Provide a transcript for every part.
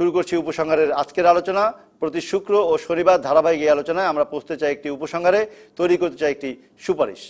শুরু করছি উপসংহারের আজকের আলোচনা। প্রতি শুক্র ও শনিবার ধারাবাহিক এই আলোচনায় আমরা পৌঁছতে চাই একটি উপসংহারে, তৈরি করতে চাই একটি সুপারিশ।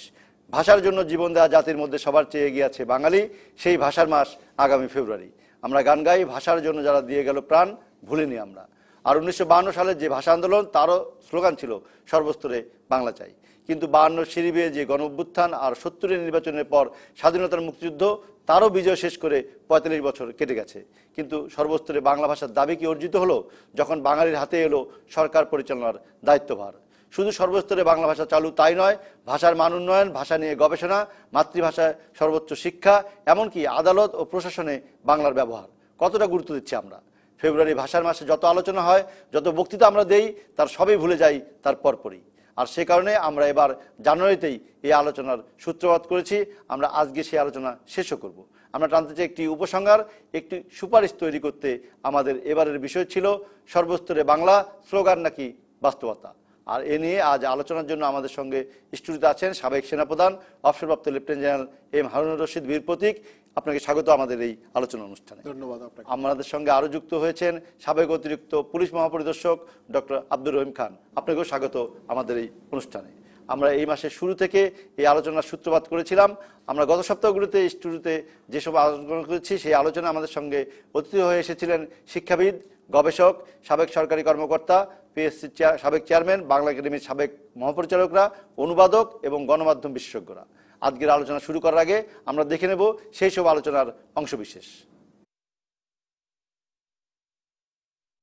ভাষার জন্য জীবন দেওয়া জাতির মধ্যে সবার চেয়ে এগিয়ে আছে বাঙালি। সেই ভাষার মাস আগামী ফেব্রুয়ারি। আমরা গান গাই, ভাষার জন্য যারা দিয়ে গেল প্রাণ ভুলিনি আমরা। আর 1952 সালের যে ভাষা আন্দোলন, তারও স্লোগান ছিল সর্বস্তরে বাংলা চাই। কিন্তু 52 সিঁড়ি বেয়ে যে গণ অভ্যুত্থান আর 70-এর নির্বাচনের পর স্বাধীনতার মুক্তিযুদ্ধ, তারও বিজয় শেষ করে 45 বছর কেটে গেছে। কিন্তু সর্বস্তরে বাংলা ভাষার দাবি কি অর্জিত হলো যখন বাঙালির হাতে এলো সরকার পরিচালনার দায়িত্বভার? শুধু সর্বস্তরে বাংলা ভাষা চালু তাই নয়, ভাষার মান উন্নয়ন, ভাষা নিয়ে গবেষণা, মাতৃভাষায় সর্বোচ্চ শিক্ষা, এমনকি আদালত ও প্রশাসনে বাংলার ব্যবহার কতটা গুরুত্ব দিচ্ছি আমরা? ফেব্রুয়ারি ভাষার মাসে যত আলোচনা হয়, যত বক্তৃতা আমরা দেই, তার সবই ভুলে যাই তার পরপরই। আর সে কারণে আমরা এবার জানুয়ারিতেই এই আলোচনার সূত্রপাত করেছি। আমরা আজকে সেই আলোচনা শেষও করব। আমরা টানতে চাই একটি উপসংহার, একটি সুপারিশ তৈরি করতে। আমাদের এবারের বিষয় ছিল সর্বস্তরে বাংলা, স্লোগান নাকি বাস্তবতা। আর এ নিয়ে আজ আলোচনার জন্য আমাদের সঙ্গে স্টুডিওতে আছেন সাবেক সেনাপ্রধান, অবসরপ্রাপ্ত lieutenant general M Harunur Rashid Bir Protik. আপনাকে স্বাগত আমাদের এই আলোচনা অনুষ্ঠানে। ধন্যবাদ আপনাকে। আমাদের সঙ্গে আরও যুক্ত হয়েছেন সাবেক অতিরিক্ত পুলিশ মহাপরিদর্শক ডক্টর আব্দুর রহিম খান। আপনাকেও স্বাগত আমাদের এই অনুষ্ঠানে। আমরা এই মাসের শুরু থেকে এই আলোচনার সূত্রপাত করেছিলাম। আমরা গত সপ্তাহগুলোতে স্টুডিওতে যেসব আলোচনা করেছি, সেই আলোচনা আমাদের সঙ্গে অতিথি হয়ে এসেছিলেন শিক্ষাবিদ, গবেষক, সাবেক সরকারি কর্মকর্তা, পিএসসি সাবেক চেয়ারম্যান, বাংলা একাডেমির সাবেক মহাপরিচালকরা, অনুবাদক এবং গণমাধ্যম বিশেষজ্ঞরা। আজকের আলোচনা শুরু করার আগে আমরা দেখে নেব সেই সব আলোচনার অংশবিশেষ।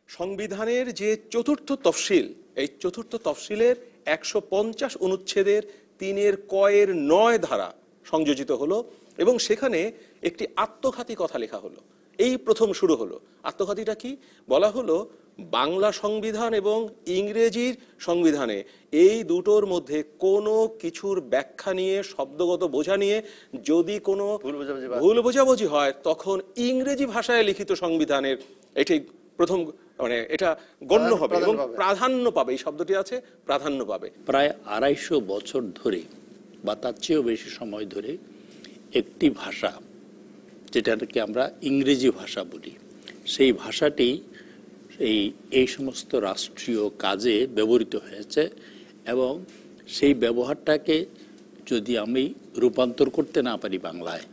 সংবিধানের যে চতুর্থ তফসিল, এই চতুর্থ তফসিলের 150 অনুচ্ছেদের 3-9 ধারা সংযোজিত হলো এবং সেখানে একটি আত্মঘাতী কথা লেখা হলো। এই প্রথম শুরু হলো। আত্মঘাতীটা কি? বলা হলো বাংলা সংবিধান এবং ইংরেজির সংবিধানে এই দুটোর মধ্যে কোনো কিছুর ব্যাখ্যা নিয়ে, শব্দগত বোঝা নিয়ে যদি কোনো ভুল বোঝাবুঝি হয়, তখন ইংরেজি ভাষায় লিখিত সংবিধানের এটাই প্রথম, মানে এটা গণ্য হবে এবং প্রাধান্য পাবে। এই শব্দটি আছে, প্রাধান্য পাবে। প্রায় 250 বছর ধরে বা তার চেয়েও বেশি সময় ধরে একটি ভাষা, যেটাকে আমরা ইংরেজি ভাষা বলি, সেই ভাষাটি এই সমস্ত রাষ্ট্রীয় কাজে ব্যবহৃত হয়েছে এবং সেই ব্যবহারটাকে যদি আমি রূপান্তর করতে না পারি বাংলায়,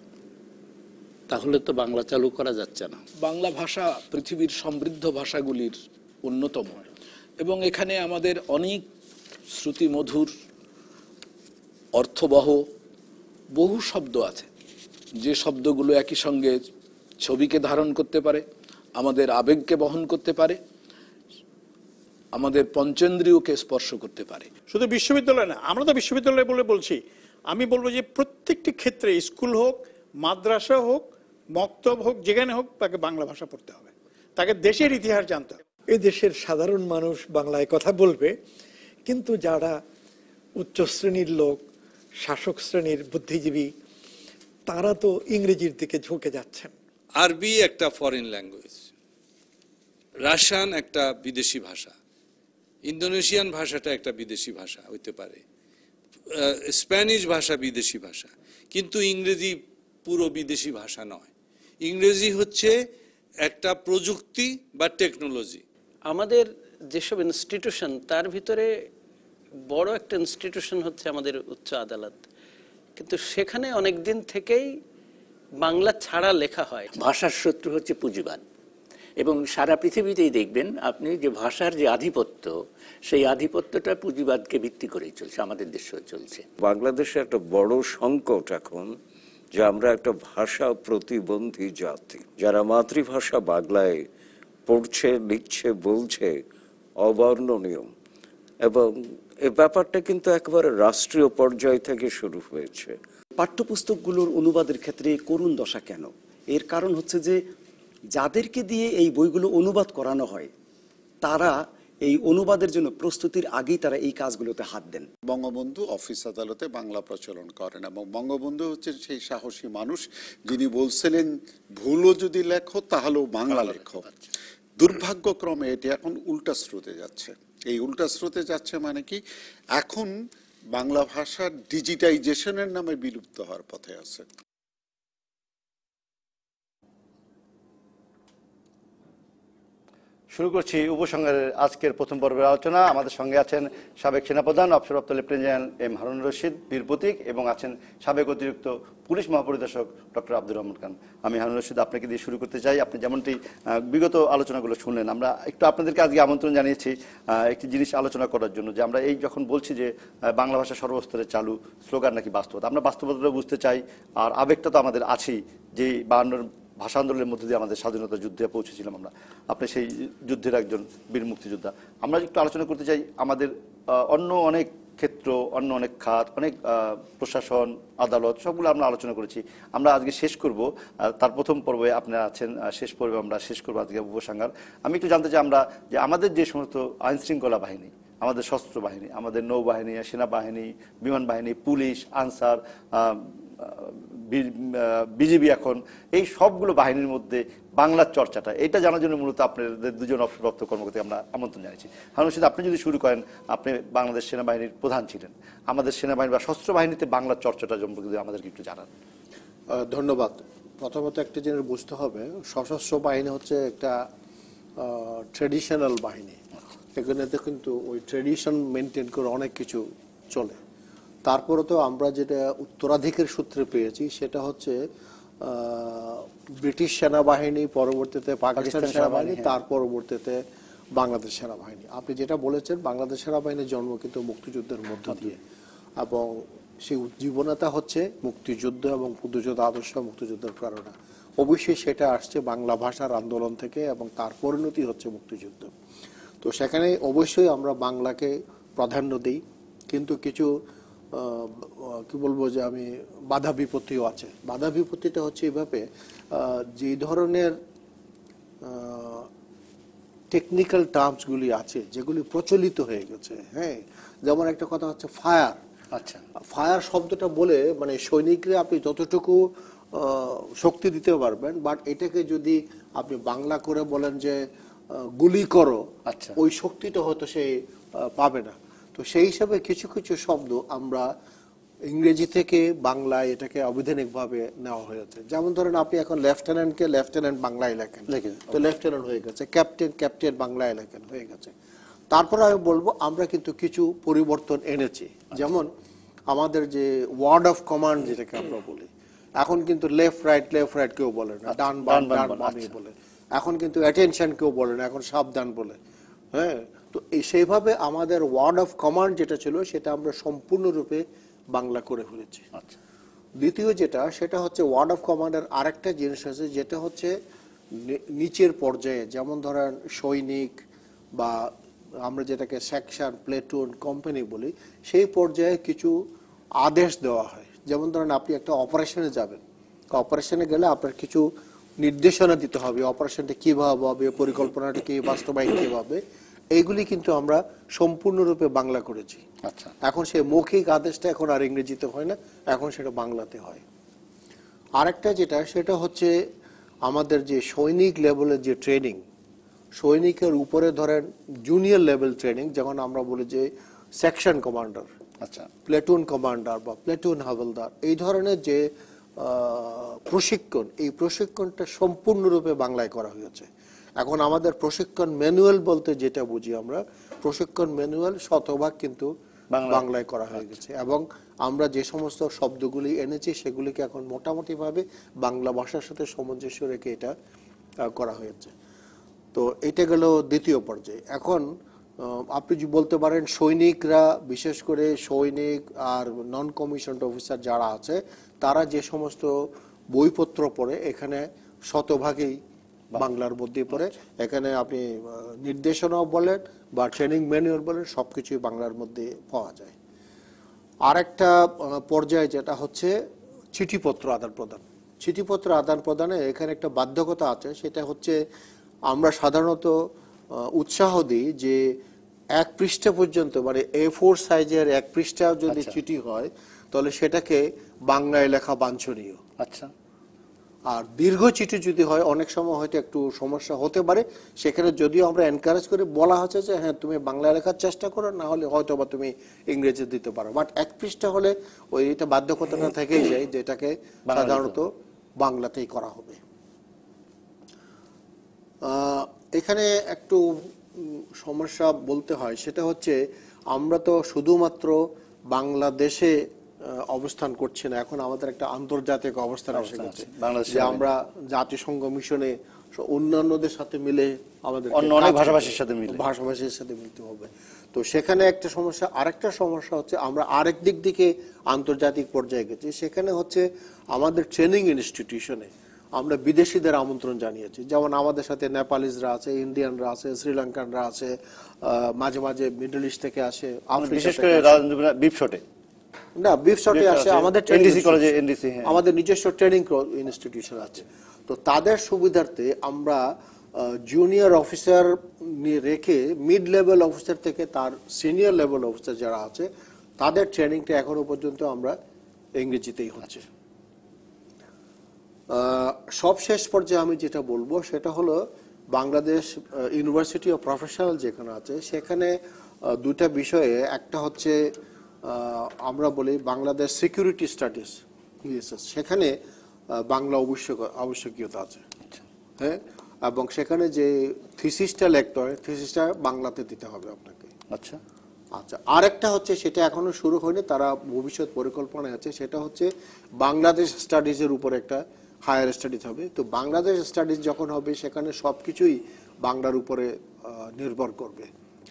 তাহলে তো বাংলা চালু করা যাচ্ছে না। বাংলা ভাষা পৃথিবীর সমৃদ্ধ ভাষাগুলির অন্যতম এবং এখানে আমাদের অনেক শ্রুতিমধুর, অর্থবহ বহু শব্দ আছে, যে শব্দগুলো একই সঙ্গে ছবিকে ধারণ করতে পারে, আমাদের আবেগকে বহন করতে পারে, আমাদের পঞ্চেন্দ্রিয়কে স্পর্শ করতে পারে। শুধু বিশ্ববিদ্যালয় না, আমরা তো বিশ্ববিদ্যালয় বলে বলছি, আমি বলবো যে প্রত্যেকটি ক্ষেত্রে, স্কুল হোক, মাদ্রাসা হোক, মক্তব হোক, যেখানে হোক, তাকে বাংলা ভাষা পড়তে হবে, তাকে দেশের ইতিহাস জানতে হবে। এই দেশের সাধারণ মানুষ বাংলায় কথা বলবে, কিন্তু যারা উচ্চ শ্রেণীর লোক, শাসক শ্রেণীর বুদ্ধিজীবী, তারা তো ইংরেজির দিকে ঝুঁকে যাচ্ছেন। আরবি একটা ফরেন ল্যাঙ্গুয়েজ, রাশিয়ান একটা বিদেশি ভাষা, ইন্দোনেশিয়ান ভাষাটা একটা বিদেশি ভাষা হইতে পারে, স্প্যানিশ ভাষা বিদেশি ভাষা, কিন্তু ইংরেজি পুরো বিদেশি ভাষা নয়। ইংরেজি হচ্ছে একটা প্রযুক্তি বা টেকনোলজি। আমাদের যেসব ইনস্টিটিউশন, তার ভিতরে বড় একটা ইনস্টিটিউশন হচ্ছে আমাদের উচ্চ আদালত, কিন্তু সেখানে অনেক দিন থেকেই বাংলা ছাড়া লেখা হয়। ভাষার শত্রু হচ্ছে পুঁজিবাদ এবং সারা পৃথিবীতেই দেখবেন আপনি যে ভাষার যে আধিপত্য, সেই আধিপত্যটা পুঁজিবাদকে ভিত্তি করেই চলছে, আমাদের দেশেও চলছে। বাংলাদেশে একটা বড় সংকট এখন যে আমরা একটা ভাষা প্রতিবন্ধী জাতি। যারা মাতৃভাষা বাংলায় পড়ছে, লিখছে, বলছে, অবর্ণনীয়। এবং এই ব্যাপারটা কিন্তু একেবারে রাষ্ট্রীয় পর্যায় থেকে শুরু হয়েছে। পাঠ্যপুস্তকগুলোর অনুবাদের ক্ষেত্রে করুণ দশা কেন? এর কারণ হচ্ছে যে যাদেরকে দিয়ে এই বইগুলো অনুবাদ করানো হয়, তারা এই অনুবাদের জন্য প্রস্তুতির আগেই তারা এই কাজগুলোতে হাত দেন। বঙ্গবন্ধু অফিস আদালতে বাংলা প্রচলন করেন এবং বঙ্গবন্ধু হচ্ছে সেই সাহসী মানুষ যিনি বলছিলেন, ভুলও যদি লেখো তাহলেও বাংলা লেখো। দুর্ভাগ্যক্রমে এটি এখন উল্টা স্রোতে যাচ্ছে। এই উল্টা স্রোতে যাচ্ছে মানে কি, এখন বাংলা ভাষা ডিজিটাইজেশনের নামে বিলুপ্ত হওয়ার পথে আছে। শুরু করছি উপসংহারের আজকের প্রথম পর্বের আলোচনা। আমাদের সঙ্গে আছেন সাবেক সেনাপ্রধান অবসরপ্রাপ্ত lieutenant general M Harun Rashid Bir Protik এবং আছেন সাবেক অতিরিক্ত পুলিশ মহাপরিদর্শক ডক্টর আব্দুর রহমান খান। আমি হারুন রশিদ আপনাকে দিয়ে শুরু করতে চাই। আপনি যেমনটি বিগত আলোচনাগুলো শুনলেন, আমরা একটু আপনাদেরকে আজকে আমন্ত্রণ জানিয়েছি একটি জিনিস আলোচনা করার জন্য, যে আমরা এই যখন বলছি যে বাংলা ভাষা সর্বস্তরে চালু, স্লোগান নাকি বাস্তবতা, আমরা বাস্তবতাটা বুঝতে চাই। আর আবেগটা তো আমাদের আছেই, যে 52 ভাষা আন্দোলনের মধ্যে দিয়ে আমাদের স্বাধীনতা যুদ্ধে পৌঁছেছিলাম আমরা। আপনি সেই যুদ্ধের একজন বীর মুক্তিযোদ্ধা। আমরা একটু আলোচনা করতে চাই আমাদের অন্য অনেক ক্ষেত্র, অন্য অনেক খাত, অনেক প্রশাসন, আদালত, সবগুলো আমরা আলোচনা করেছি। আমরা আজকে শেষ করব, তার প্রথম পর্বে আপনারা আছেন, শেষ পর্বে আমরা শেষ করবো আজকে উপসংহার। আমি একটু জানতে চাই আমরা যে আমাদের যে সমস্ত আইনশৃঙ্খলা বাহিনী, আমাদের সশস্ত্র বাহিনী, আমাদের নৌবাহিনী, সেনাবাহিনী, বিমান বাহিনী, পুলিশ, আনসার, বিজিবি, এখন এই সবগুলো বাহিনীর মধ্যে বাংলার চর্চাটা, এটা জানার জন্য মূলত আপনাদের দুজন অবসরপ্রাপ্ত কর্মকর্তাকে আমরা আমন্ত্রণ জানাচ্ছি। হারুন রশিদ, আপনি যদি শুরু করেন, আপনি বাংলাদেশ সেনাবাহিনীর প্রধান ছিলেন, আমাদের সেনাবাহিনী বা সশস্ত্র বাহিনীতে বাংলার চর্চাটা সম্পর্কে আমাদেরকে একটু জানান। ধন্যবাদ। প্রথমত একটা জিনিস বুঝতে হবে, সশস্ত্র বাহিনী হচ্ছে একটা ট্রেডিশনাল বাহিনী। এখানেতে কিন্তু ওই ট্রেডিশন মেনটেন করে অনেক কিছু চলে। তারপরে তো আমরা যেটা উত্তরাধিকার সূত্রে পেয়েছি সেটা হচ্ছে ব্রিটিশ সেনাবাহিনী, পরবর্তীতে পাকিস্তান সেনাবাহিনী, তার পরবর্তীতে বাংলাদেশ সেনাবাহিনী। আপনি যেটা বলেছেন, বাংলাদেশ সেনাবাহিনীর জন্ম কিন্তু মুক্তিযুদ্ধের মধ্য দিয়ে, এবং সেই উজ্জীবনতা হচ্ছে মুক্তিযুদ্ধ এবং মুক্তিযুদ্ধ আদর্শ, মুক্তিযুদ্ধের প্রেরণা। অবশ্যই সেটা আসছে বাংলা ভাষার আন্দোলন থেকে, এবং তার পরিণতি হচ্ছে মুক্তিযুদ্ধ। তো সেখানে অবশ্যই আমরা বাংলাকে প্রাধান্য দিই, কিন্তু কিছু কি বলবো যে আমি বাধা বিপত্তিও আছে। বাধা বিপত্তিটা হচ্ছে এইভাবে, যে ধরনের টেকনিক্যাল টার্মসগুলি আছে যেগুলি প্রচলিত হয়ে গেছে, হ্যাঁ, যেমন একটা কথা হচ্ছে ফায়ার। আচ্ছা, ফায়ার শব্দটা বলে মানে সৈনিকরা আপনি যতটুকু শক্তি দিতে পারবেন, বাট এটাকে যদি আপনি বাংলা করে বলেন যে গুলি করো, আচ্ছা, ওই শক্তিটা হয়তো সে পাবে না। তো সেই হিসাবে কিছু কিছু শব্দ আমরা ইংরেজি থেকে বাংলায় এটাকে অবৈধানিকভাবে নেওয়া হয়েছে। যেমন ধরেন আপনি এখন লেফটেন্যান্টকে লেফটেন্যান্ট বাংলায় লেখেন, তো লেফটেন্যান্ট হয়ে গেছে, ক্যাপ্টেন ক্যাপ্টেন বাংলায় লেখেন, হয়ে গেছে। তারপরে আমি বলবো আমরা কিন্তু কিছু পরিবর্তন এনেছি। যেমন আমাদের যে ওয়ার্ড অফ কমান্ড যেটাকে আমরা বলি, এখন কিন্তু লেফট রাইট কেউ বলে না, ডান বাম বলে। এখন কিন্তু অ্যাটেনশন কেউ বলে না, এখন সাবধান বলে। হ্যাঁ, তো সেইভাবে আমাদের ওয়ার্ড অফ কমান্ড যেটা ছিল সেটা আমরা সম্পূর্ণরূপে বাংলা করে ফেলেছি। দ্বিতীয় যেটা, সেটা হচ্ছে ওয়ার্ড অফ কমান্ডের আরেকটা জিনিস আছে, যেটা হচ্ছে নিচের পর্যায়ে, যেমন ধরেন সৈনিক বা আমরা যেটাকে সেকশন, প্লেটুন, কোম্পানি বলি, সেই পর্যায়ে কিছু আদেশ দেওয়া হয়। যেমন ধরেন আপনি একটা অপারেশনে যাবেন, অপারেশনে গেলে আপনার কিছু নির্দেশনা দিতে হবে, অপারেশনটা কিভাবে হবে, পরিকল্পনাটা কি, বাস্তবায়ন কিভাবে, এইগুলি কিন্তু আমরা সম্পূর্ণরূপে বাংলা করেছি। আচ্ছা, এখন সেই মৌখিক আদেশটা এখন আর ইংরেজিতে হয় না, এখন সেটা বাংলাতে হয়। আরেকটা যেটা, সেটা হচ্ছে আমাদের যে সৈনিক লেভেলের যে ট্রেনিং, সৈনিকের উপরে ধরেন জুনিয়র লেভেল ট্রেনিং, যেমন আমরা বলি যে সেকশন কমান্ডার, আচ্ছা, প্লেটুন কমান্ডার বা প্লেটুন হাওলদার, এই ধরনের যে প্রশিক্ষণ, এই প্রশিক্ষণটা সম্পূর্ণরূপে বাংলায় করা হয়েছে। এখন আমাদের প্রশিক্ষণ ম্যানুয়াল বলতে যেটা বুঝি আমরা, প্রশিক্ষণ ম্যানুয়াল শতভাগ কিন্তু বাংলায় করা হয়ে গেছে, এবং আমরা যে সমস্ত শব্দগুলি এনেছি সেগুলিকে এখন মোটামুটিভাবে বাংলা ভাষার সাথে সামঞ্জস্য রেখে এটা করা হয়েছে। তো এটা গেল দ্বিতীয় পর্যায়ে। এখন আপনি যদি বলতে পারেন সৈনিকরা, বিশেষ করে সৈনিক আর নন কমিশনড অফিসার যারা আছে, তারা যে সমস্ত বইপত্র পড়ে এখানে শতভাগই বাংলার মধ্যে পড়ে। এখানে আপনি নির্দেশনাও বলেন বা ট্রেনিং ম্যানুয়াল বলেন, সবকিছুই বাংলার মধ্যে পাওয়া যায়। আরেকটা পর্যায়ে যেটা হচ্ছে চিঠিপত্র আদান প্রদান। চিঠিপত্র আদান প্রদানে এখানে একটা বাধ্যকতা আছে, সেটা হচ্ছে আমরা সাধারণত উৎসাহ দিই যে 1 পৃষ্ঠা পর্যন্ত, মানে A4 সাইজের 1 পৃষ্ঠা যদি চিঠি হয় তাহলে সেটাকে বাংলায় লেখা বাঞ্ছনীয়। আচ্ছা, আর দীর্ঘ চিঠি যদি হয় অনেক সময় হয়তো একটু সমস্যা হতে পারে, সেখানে যদিও আমরা এনকারেজ করে বলা হচ্ছে যে হ্যাঁ তুমি বাংলায় লেখার চেষ্টা করো, না হলে হয়তো বা তুমি ইংরেজি দিতে পারো, বাট 1 পৃষ্ঠা হলে ওই এটা বাধ্যকতাটা থেকেই যায় যে এটাকে সাধারণত বাংলাতেই করা হবে। এখানে একটু সমস্যা বলতে হয়, সেটা হচ্ছে আমরা তো শুধুমাত্র বাংলাদেশে অবস্থান করছি না, এখন আমাদের একটা আন্তর্জাতিক অবস্থান এসে গেছে যে আমরা জাতিসংঘ মিশনে অন্যান্যদের সাথে মিলে আমাদের অনেক ভাষাভাষীর সাথে মিলতে হবে। তো সেখানে একটা সমস্যা। আরেকটা সমস্যা হচ্ছে আমরা আরেক দিক থেকে আন্তর্জাতিক পর্যায়ে গেছি, সেখানে হচ্ছে আমাদের ট্রেনিং ইনস্টিটিউশনে আমরা বিদেশিদের আমন্ত্রণ জানিয়েছি। যেমন আমাদের সাথে নেপালিজরা আছে, ইন্ডিয়ানরা আছে, শ্রীলঙ্কানরা আছে, মাঝে মাঝে মিডল ইস্ট থেকে আসে, বিশেষ করে বিপশটে না বিপশটে আসে, আমাদের আমাদের নিজস্ব ট্রেনিং ইনস্টিটিউশন আছে। তো তাদের সুবিধার্থে আমরা জুনিয়র অফিসার রেখে মিড লেভেল অফিসার থেকে তার সিনিয়র লেভেল অফিসার যারা আছে তাদের ট্রেনিংটা এখনো পর্যন্ত আমরা ইংরেজিতেই হচ্ছে। সবশেষ পর্যায়ে আমি যেটা বলবো সেটা হলো বাংলাদেশ ইউনিভার্সিটি অফ প্রফেশনাল যেখানে আছে সেখানে দুটা বিষয়ে, একটা হচ্ছে আমরা বলি বাংলাদেশ সিকিউরিটি স্টাডিজ, সেখানে বাংলা আবশ্যকীয়তা আছে, হ্যাঁ, এবং সেখানে যে থিসিসটা লিখতে হয় থিসিসটা বাংলাতে দিতে হবে আপনাকে। আচ্ছা আচ্ছা, আরেকটা হচ্ছে সেটা এখনো শুরু হয়নি, তারা ভবিষ্যৎ পরিকল্পনায় আছে, সেটা হচ্ছে বাংলাদেশ স্টাডিজের উপর একটা হায়ার স্টাডিজ হবে। তো বাংলাদেশ স্টাডিজ যখন হবে সেখানে সবকিছুই বাংলার উপরে নির্ভর করবে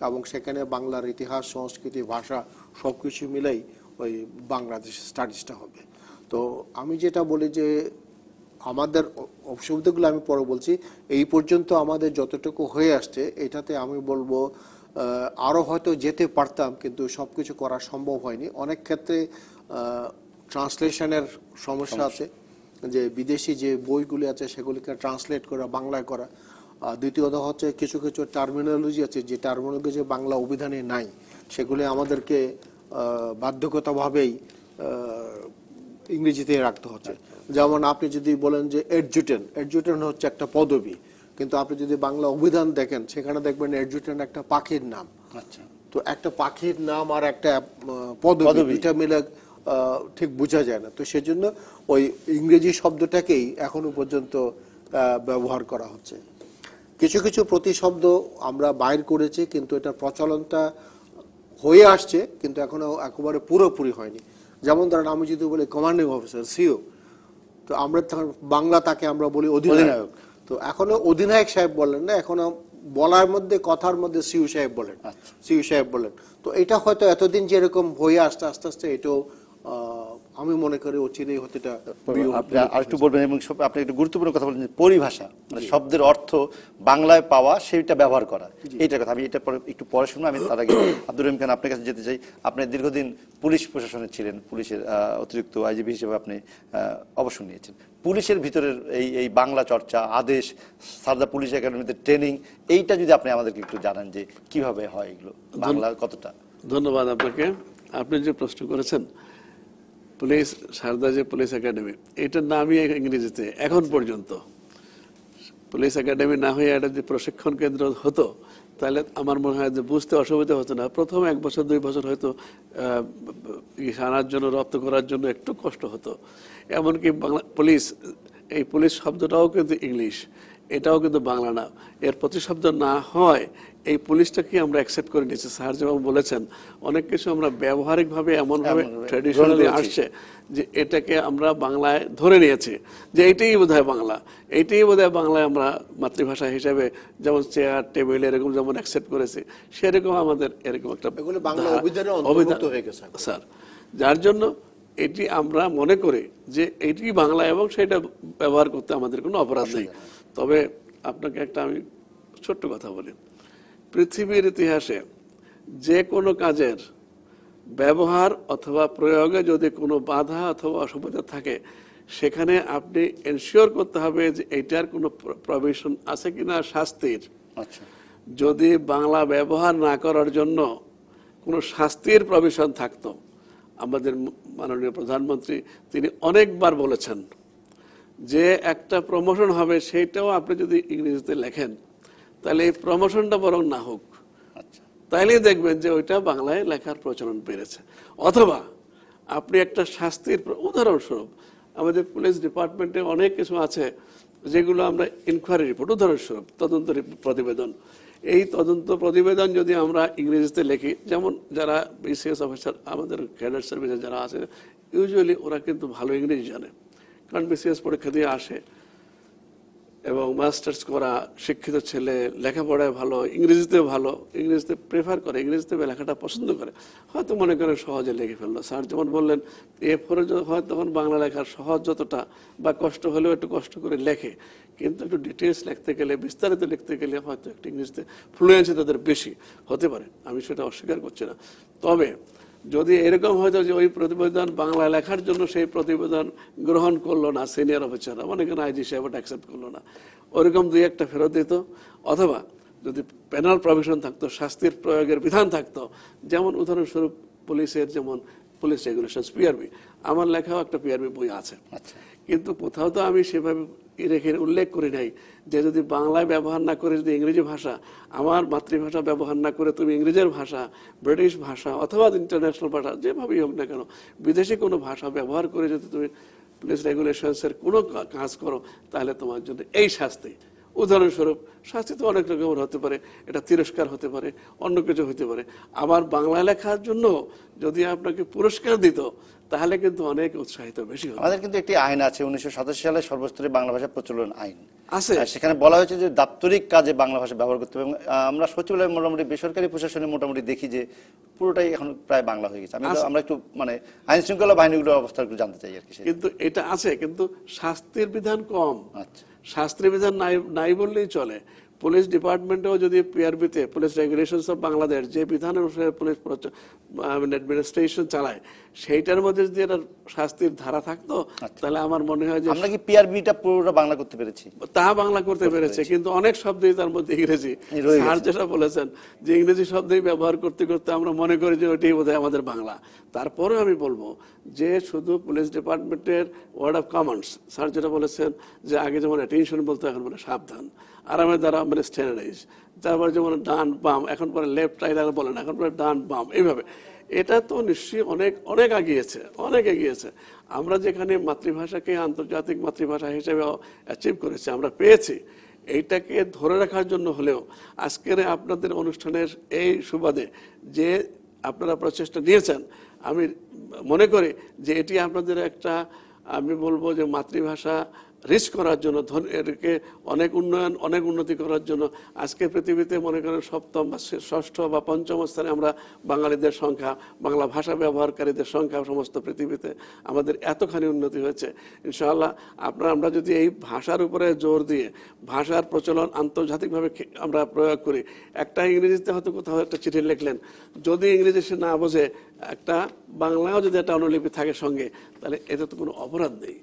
এবং সেখানে বাংলার ইতিহাস, সংস্কৃতি, ভাষা সবকিছু মিলেই ওই বাংলাদেশ স্টাডিজটা হবে। তো আমি যেটা বলি যে আমাদের অসুবিধাগুলো আমি পরে বলছি, এই পর্যন্ত আমাদের যতটুকু হয়ে আসছে এটাতে আমি বলবো আরও হয়তো যেতে পারতাম, কিন্তু সবকিছু করা সম্ভব হয়নি। অনেক ক্ষেত্রে ট্রান্সলেশনের সমস্যা আছে, যে বিদেশি যে বইগুলি আছে সেগুলিকে ট্রান্সলেট করা, বাংলায় করা। দ্বিতীয়ত হচ্ছে কিছু কিছু টার্মিনোলজি আছে যে টার্মিনোলজি বাংলা অভিধানে নাই, সেগুলি আমাদেরকে বাধ্যগতভাবেই ইংরেজিতে রাখতে হচ্ছে। যেমন আপনি যদি বলেন যে অ্যাডজুটেন্ট হচ্ছে একটা পদবি, কিন্তু আপনি যদি বাংলা অভিধান দেখেন সেখানে দেখবেন অ্যাডজুটেন্ট একটা পাখির নাম। তো একটা পাখির নাম আর একটা পদবি এটা মিলে ঠিক বোঝা যায় না। তো সেজন্য ওই ইংরেজি শব্দটাকেই এখনো পর্যন্ত ব্যবহার করা হচ্ছে। কিছু কিছু প্রতিশব্দ আমরা বাইর করেছি, কিন্তু এটা প্রচলনটা হয়ে আসছে, কিন্তু এখনো একেবারে পুরোপুরি হয়নি। যেমন ধরেন আমি যদি বলি কমান্ডিং অফিসার সিও, তো আমরা বাংলা তাকে আমরা বলি অধিনায়ক। তো এখনো অধিনায়ক সাহেব বলেন না, এখনো বলার মধ্যে কথার মধ্যে সিউ সাহেব বলেন। তো এটা হয়তো এতদিন যেরকম হয়ে আসতে আস্তে আস্তে এটাও আমি মনে করি অচিরেই হতে আরেকটু বলবেন। এবং আপনি একটা গুরুত্বপূর্ণ কথা বলেন, পরিভাষা মানে শব্দের অর্থ বাংলায় পাওয়া সেইটা ব্যবহার করা, এইটার কথা আমি এটা একটু পরে শুনবো। আমি তার আগে আব্দুর রহিম খান আপনার কাছে যেতে চাই। আপনি দীর্ঘদিন পুলিশ প্রশাসনে ছিলেন, পুলিশের অতিরিক্ত আইজিপি হিসেবে আপনি অবসর নিয়েছেন। পুলিশের ভিতরের এই বাংলা চর্চা, আদেশ, সারদা পুলিশ একাডেমিতে ট্রেনিং, এইটা যদি আপনি আমাদেরকে একটু জানান যে কিভাবে হয় এগুলো, বাংলার কতটা। ধন্যবাদ আপনাকে। আপনি যে প্রশ্ন করেছেন পুলিশ, সারদা যে পুলিশ একাডেমি, এটার নামই ইংরেজিতে এখন পর্যন্ত। পুলিশ একাডেমি না হয়ে এটা যে প্রশিক্ষণ কেন্দ্র হতো তাহলে আমার মনে হয় যে বুঝতে অসুবিধা হতো না। প্রথম 1 বছর 2 বছর হয়তো আনার জন্য, রপ্ত করার জন্য একটু কষ্ট হতো। এমনকি বাংলা পুলিশ, এই পুলিশ শব্দটাও কিন্তু ইংলিশ, এটাও কিন্তু বাংলা না। এর প্রতিশব্দ না হয় এই পুলিশটাকে আমরা অ্যাকসেপ্ট করে নিয়েছি। স্যার যেমন বলেছেন অনেক কিছু আমরা ব্যবহারিকভাবে এমনভাবে ট্র্যাডিশনালি আসছে যে এটাকে আমরা বাংলায় ধরে নিয়েছি যে এইটাই বোধহয় বাংলা, এইটাই বোধহয় বাংলায় আমরা মাতৃভাষা হিসেবে যেমন চেয়ার টেবিল এরকম যেমন অ্যাকসেপ্ট করেছি, সেরকম আমাদের এরকম একটা স্যার, যার জন্য এটি আমরা মনে করি যে এটি বাংলা এবং সেটা ব্যবহার করতে আমাদের কোনো অপরাধ নেই। তবে আপনাকে একটা আমি ছোট্ট কথা বলি, পৃথিবীর ইতিহাসে যে কোনো কাজের ব্যবহার অথবা প্রয়োগে যদি কোনো বাধা অথবা অসুবিধা থাকে সেখানে আপনি এনশিওর করতে হবে যে এইটার কোনো প্রভিশন আছে কিনা শাস্তির। যদি বাংলা ব্যবহার না করার জন্য কোনো শাস্তির প্রভিশন থাকতো, আমাদের মাননীয় প্রধানমন্ত্রী তিনি অনেকবার বলেছেন যে একটা প্রমোশন হবে সেইটাও আপনি যদি ইংরেজিতে লেখেন তাহলে এই প্রমোশনটা বরং না হোক, তাইলেই দেখবেন যে ওইটা বাংলায় লেখার প্রচলন বেড়েছে। অথবা আপনি একটা শাস্তির উদাহরণস্বরূপ আমাদের পুলিশ ডিপার্টমেন্টে অনেক কিছু আছে যেগুলো আমরা ইনকোয়ারি রিপোর্ট, উদাহরণস্বরূপ তদন্ত প্রতিবেদন, এই তদন্ত প্রতিবেদন যদি আমরা ইংরেজিতে লিখি, যেমন যারা বিসিএস অফিসার আমাদের ক্যাডার সার্ভিসে যারা আছে ইউজুয়ালি ওরা কিন্তু ভালো ইংরেজি জানে, কারণ বিসিএস পরীক্ষা দিয়ে আসে এবং মাস্টার্স করা শিক্ষিত ছেলে, লেখাপড়ায় ভালো, ইংরেজিতে ভালো, ইংরেজিতে প্রেফার করে, ইংরেজিতে লেখাটা পছন্দ করে, হয়তো মনে করেন সহজে লিখে ফেললো। স্যার যেমন বললেন এরপরে হয় তখন বাংলা লেখার সহজ যতটা বা কষ্ট হলেও একটু কষ্ট করে লেখে, কিন্তু একটু ডিটেলস লিখতে গেলে, বিস্তারিত লিখতে গেলে হয়তো একটু ইংরেজিতে ফ্লুয়েন্সি তাদের বেশি হতে পারে, আমি সেটা অস্বীকার করছি না। তবে যদি এরকম হয়তো যে ওই প্রতিবেদন বাংলা লেখার জন্য সেই প্রতিবেদন গ্রহণ করলো না সিনিয়র অফিসাররা, মনে করেন আইজি সাহেব ওটা অ্যাকসেপ্ট করলো না, ওরকম দুই একটা ফেরত দিত, অথবা যদি পেনাল প্রভিশন থাকতো, শাস্তির প্রয়োগের বিধান থাকতো, যেমন উদাহরণস্বরূপ পুলিশের যেমন পুলিশ রেগুলেশন পিআরবি, আমার লেখাও একটা পিআরবি বই আছে, কিন্তু কোথাও তো আমি সেভাবে রেখে উল্লেখ করি নাই যে যদি বাংলায় ব্যবহার না করে যদি ইংরেজি ভাষা, আমার মাতৃভাষা ব্যবহার না করে তুমি ইংরেজের ভাষা, ব্রিটিশ ভাষা অথবা ইন্টারন্যাশনাল ভাষা যেভাবেই হোক না কেন বিদেশি কোনো ভাষা ব্যবহার করে যদি তুমি পুলিশ রেগুলেশনসের কোনো কাজ করো, তাহলে তোমার জন্য এই শাস্তি। উদাহরণস্বরূপ শাস্তি তো অনেক রকমের হতে পারে, এটা তিরস্কার হতে পারে, অন্য কিছু হতে পারে। আবার বাংলা লেখার জন্য যদি আপনাকে পুরস্কার দিত তাহলে কিন্তু অনেক উৎসাহিত বেশি হবে। আমাদের কিন্তু একটি আইন আছে 1987 সালে সর্বস্তরে বাংলা ভাষা প্রচলন আইন আছে, সেখানে বলা হয়েছে যে দাপ্তরিক কাজে বাংলা ভাষা ব্যবহার করতে হবে। এবং আমরা সচিবালয় মোটামুটি বেসরকারি প্রশাসনে মোটামুটি দেখি যে পুরোটাই এখন প্রায় বাংলা হয়ে গেছে। আমরা একটু মানে আইন শৃঙ্খলা বাহিনীগুলোর অবস্থা একটু জানতে চাই আর কি। কিন্তু এটা আছে, কিন্তু শাস্তির বিধান কম। শাস্ত্রের বিধান নাই বললেই চলে। পুলিশ ডিপার্টমেন্টেও যদি পিআরবিতে পুলিশ রেগুলেশনস অফ বাংলাদেশ যে বিধান অনুসারে পুলিশ অ্যাডমিনিস্ট্রেশন চালায় সেইটার মধ্যে যদি একটা শাস্তির ধারা থাকতো তাহলে আমার মনে হয় যে আমরা কি পিআরবিটা পুরোটা বাংলা করতে পেরেছি, তা বাংলা করতে পেরেছে, কিন্তু অনেক শব্দই তার মধ্যে ইংরেজি। স্যার যেটা বলেছেন যে ইংরেজি শব্দই ব্যবহার করতে করতে আমরা মনে করি যে ওইটাই বোধহয় আমাদের বাংলা। তারপরেও আমি বলবো যে শুধু পুলিশ ডিপার্টমেন্টের ওয়ার্ড অফ কমান্ডস, স্যার যেটা বলেছেন যে আগে যেমন অ্যাটেনশন বলতো এখন বলে সাবধান, আরামের দ্বারা মানে স্ট্যান্ডার্ডাইজ, তারপরে যেমন ডান বাম এখন পরে লেফট রাইট আর বলেন, এখন পরে ডান বাম, এইভাবে। এটা তো নিশ্চয়ই অনেক অনেক এগিয়েছে, অনেক এগিয়েছে। আমরা যেখানে মাতৃভাষাকে আন্তর্জাতিক মাতৃভাষা হিসেবে অ্যাচিভ করেছি, আমরা পেয়েছি, এইটাকে ধরে রাখার জন্য হলেও আজকের আপনাদের অনুষ্ঠানের এই সুবাদে যে আপনারা প্রচেষ্টা নিয়েছেন, আমি মনে করি যে এটি আপনাদের একটা, আমি বলবো যে মাতৃভাষা রিচ করার জন্য, এরকে অনেক উন্নয়ন, অনেক উন্নতি করার জন্য আজকে পৃথিবীতে মনে করেন সপ্তম বা ষষ্ঠ বা পঞ্চম স্থানে আমরা বাঙালিদের সংখ্যা, বাংলা ভাষা ব্যবহারকারীদের সংখ্যা সমস্ত পৃথিবীতে আমাদের এতখানি উন্নতি হয়েছে। ইনশাআল্লাহ আমরা যদি এই ভাষার উপরে জোর দিয়ে ভাষার প্রচলন আন্তর্জাতিকভাবে আমরা প্রয়োগ করি, একটা ইংরেজিতে হয়তো কোথাও একটা চিঠি লিখলেন, যদি ইংরেজি সে না বোঝে একটা বাংলাও যদি একটা অনুলিপি থাকে সঙ্গে, তাহলে এতে তো কোনো অপরাধ নেই।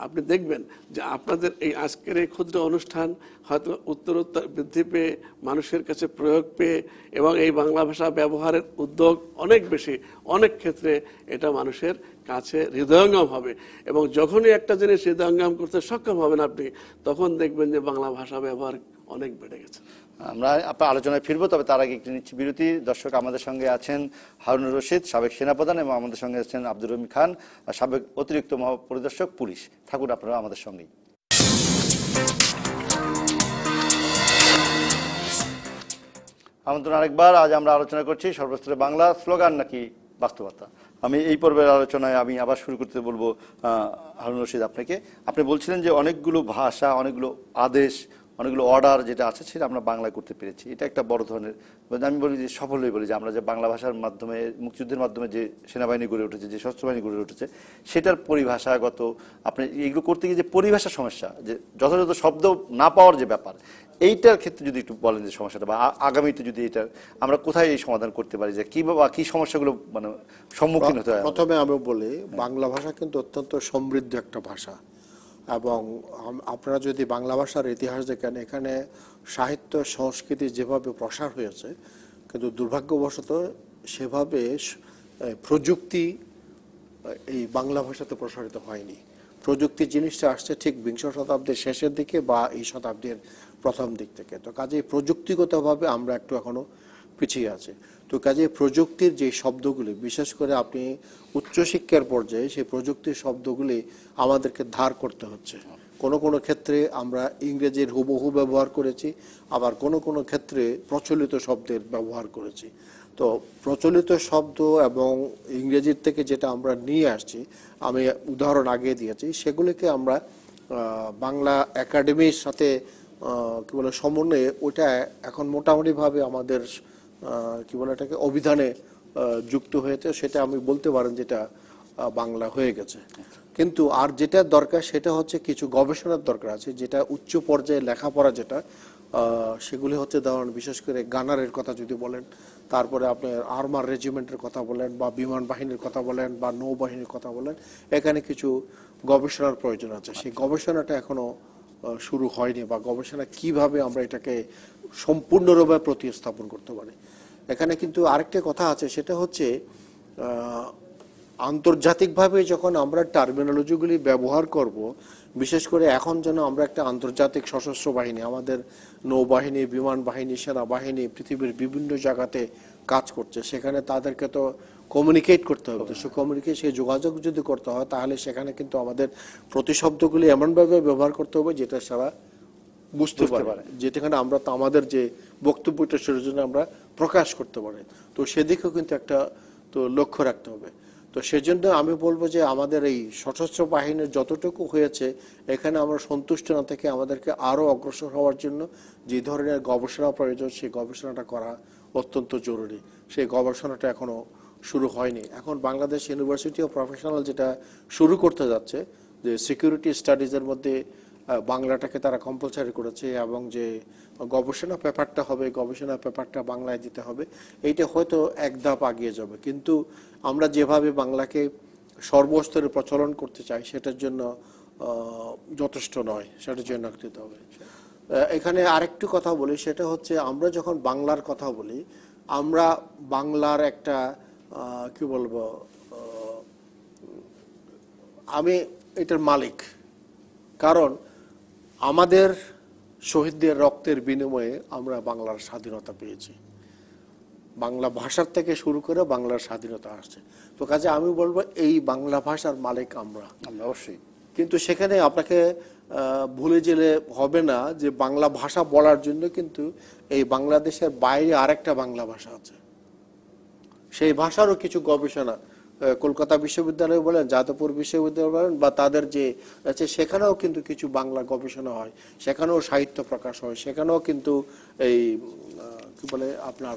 আপনি দেখবেন যে আপনাদের এই আজকের এই ক্ষুদ্র অনুষ্ঠান হয়তো উত্তরোত্তর বৃদ্ধি পেয়ে মানুষের কাছে প্রয়োগ পেয়ে এবং এই বাংলা ভাষা ব্যবহারের উদ্যোগ অনেক বেশি, অনেক ক্ষেত্রে এটা মানুষের কাছে হৃদয়ঙ্গম হবে। এবং যখনই একটা জিনিস হৃদয়ঙ্গম করতে সক্ষম হবেন আপনি, তখন দেখবেন যে বাংলা ভাষা ব্যবহার অনেক বেড়ে গেছে। আমরা আপনার আলোচনায় ফিরবো, তবে তার আগে একটি নিচ্ছি বিরতি। দর্শক, আমাদের সঙ্গে আছেন হারুনুর রশিদ, সাবেক সেনাপ্রধান, এবং আমাদের সঙ্গে আছেন আব্দুর রহিম খান, সাবেক অতিরিক্ত মহাপরিদর্শক পুলিশ। থাকুন আপনারা আমাদের সঙ্গেই। আমন্ত্রণ আরেকবার। আজ আমরা আলোচনা করছি সর্বস্তরে বাংলা স্লোগান নাকি বাস্তবতা। আমি এই পর্বের আলোচনায় আমি আবার শুরু করতে বলবো হারুনুর রশিদ আপনাকে। আপনি বলছিলেন যে অনেকগুলো ভাষা, অনেকগুলো আদেশ, অনেকগুলো অর্ডার যেটা আছে সেটা আমরা বাংলায় করতে পেরেছি। এটা একটা বড় ধরনের, আমি বলি যে সফলই বলি যে আমরা যে বাংলা ভাষার মাধ্যমে, মুক্তিযুদ্ধের মাধ্যমে যে সেনাবাহিনী গড়ে উঠেছে, যে সশস্ত্র বাহিনী গড়ে উঠেছে, সেটার পরিভাষাগত আপনি এইগুলো করতে গিয়ে যে পরিভাষার সমস্যা, যে যথাযথ শব্দ না পাওয়ার যে ব্যাপার, এইটার ক্ষেত্রে যদি একটু বলেন যে সমস্যাটা, বা আগামীতে যদি এটা আমরা কোথায় এই সমাধান করতে পারি, যে কি বা কি সমস্যাগুলো মানে সম্মুখীন হতে হয়। প্রথমে আমি বলি বাংলা ভাষা কিন্তু অত্যন্ত সমৃদ্ধ একটা ভাষা, এবং আপনারা যদি বাংলা ভাষার ইতিহাস দেখেন, এখানে সাহিত্য সংস্কৃতি যেভাবে প্রসার হয়েছে, কিন্তু দুর্ভাগ্যবশত সেভাবে প্রযুক্তি এই বাংলা ভাষাতে প্রসারিত হয়নি। প্রযুক্তি জিনিসটা আসছে ঠিক বিংশ শতাব্দীর শেষের দিকে বা এই শতাব্দীর প্রথম দিক থেকে। তো কাজেই প্রযুক্তিগতভাবে আমরা একটু এখনো পিছিয়ে আছে। তো কাজেই প্রযুক্তির যে শব্দগুলি, বিশেষ করে আপনি উচ্চশিক্ষার পর্যায়ে সেই প্রযুক্তির শব্দগুলি আমাদেরকে ধার করতে হচ্ছে, কোনো কোনো ক্ষেত্রে আমরা ইংরেজির হুবহু ব্যবহার করেছি, আবার কোনো কোনো ক্ষেত্রে প্রচলিত শব্দের ব্যবহার করেছি। তো প্রচলিত শব্দ এবং ইংরেজির থেকে যেটা আমরা নিয়ে আসছি, আমি উদাহরণ আগে দিয়েছি, সেগুলিকে আমরা বাংলা একাডেমির সাথে কি বলে সমন্বয়ে ওটা এখন মোটামুটিভাবে আমাদের কি বলে এটাকে অভিধানে যুক্ত হয়েছে, সেটা আমি বলতে পারেন যেটা বাংলা হয়ে গেছে। কিন্তু আর যেটা দরকার সেটা হচ্ছে কিছু গবেষণার দরকার আছে, যেটা উচ্চ পর্যায়ে লেখাপড়া যেটা সেগুলি হচ্ছে ধরুন বিশেষ করে গানারের কথা যদি বলেন, তারপরে আপনার আর্মার রেজিমেন্টের কথা বলেন, বা বিমান বাহিনীর কথা বলেন, বা নৌবাহিনীর কথা বলেন, এখানে কিছু গবেষণার প্রয়োজন আছে। সেই গবেষণাটা এখনো শুরু হয়নি, বা গবেষণা কিভাবে আমরা এটাকে সম্পূর্ণরূপে প্রতিস্থাপন করতে পারি। এখানে কিন্তু আরেকটা কথা আছে, সেটা হচ্ছে আন্তর্জাতিকভাবে যখন আমরা টার্মিনোলজিগুলি ব্যবহার করব, বিশেষ করে এখন যেন আমরা একটা আন্তর্জাতিক সশস্ত্র বাহিনী, আমাদের নৌবাহিনী, বিমান বাহিনী, সেনাবাহিনী পৃথিবীর বিভিন্ন জায়গাতে কাজ করছে, সেখানে তাদেরকে তো কমিউনিকেট করতে হবে। তো সে কমিউনিকেট, সে যোগাযোগ যদি করতে হয়, তাহলে সেখানে কিন্তু আমাদের প্রতিশব্দগুলি এমনভাবে ব্যবহার করতে হবে যেটা সারা বুঝতে পারে, যেখানে আমরা তো আমাদের যে বক্তব্যটা সেটার জন্য আমরা প্রকাশ করতে পারি। তো সেদিকেও কিন্তু একটা তো লক্ষ্য রাখতে হবে। তো সেজন্য আমি বলবো যে আমাদের এই সশস্ত্র বাহিনীর যতটুকু হয়েছে, এখানে আমরা সন্তুষ্ট না থেকে আমাদেরকে আরও অগ্রসর হওয়ার জন্য যে ধরনের গবেষণা প্রয়োজন, সেই গবেষণাটা করা অত্যন্ত জরুরি। সেই গবেষণাটা এখনো শুরু হয়নি। এখন বাংলাদেশ ইউনিভার্সিটি অফ প্রফেশনাল যেটা শুরু করতে যাচ্ছে, যে সিকিউরিটি স্টাডিজের মধ্যে বাংলাটাকে তারা কম্পালসারি করেছে, এবং যে গবেষণা পেপারটা হবে, গবেষণা পেপারটা বাংলায় দিতে হবে, এইটা হয়তো এক ধাপ আগিয়ে যাবে। কিন্তু আমরা যেভাবে বাংলাকে সর্বস্তরে প্রচলন করতে চাই, সেটার জন্য যথেষ্ট নয়, সেটার জন্য দিতে হবে। এখানে আরেকটু কথা বলি, সেটা হচ্ছে আমরা যখন বাংলার কথা বলি, আমরা বাংলার একটা কি বলবো, আমি এটার মালিক, কারণ আমাদের শহীদদের রক্তের বিনিময়ে আমরা বাংলার স্বাধীনতা পেয়েছি। বাংলা ভাষার থেকে শুরু করে বাংলার স্বাধীনতা আসছে। তো কাজে আমি বলবো এই বাংলা ভাষার মালিক আমরা অবশ্যই। কিন্তু সেখানে আপনাকে ভুলে গেলে হবে না যে বাংলা ভাষা বলার জন্য কিন্তু এই বাংলাদেশের বাইরে আরেকটা বাংলা ভাষা আছে, সেই ভাষারও কিছু গবেষণা কলকাতা বিশ্ববিদ্যালয় বলেন, যাদবপুর বিশ্ববিদ্যালয় বলেন, বা তাদের যে আছে সেখানেও কিন্তু কিছু বাংলা গবেষণা হয়, সেখানেও সাহিত্য প্রকাশ হয়, সেখানেও কিন্তু এই কি বলে আপনার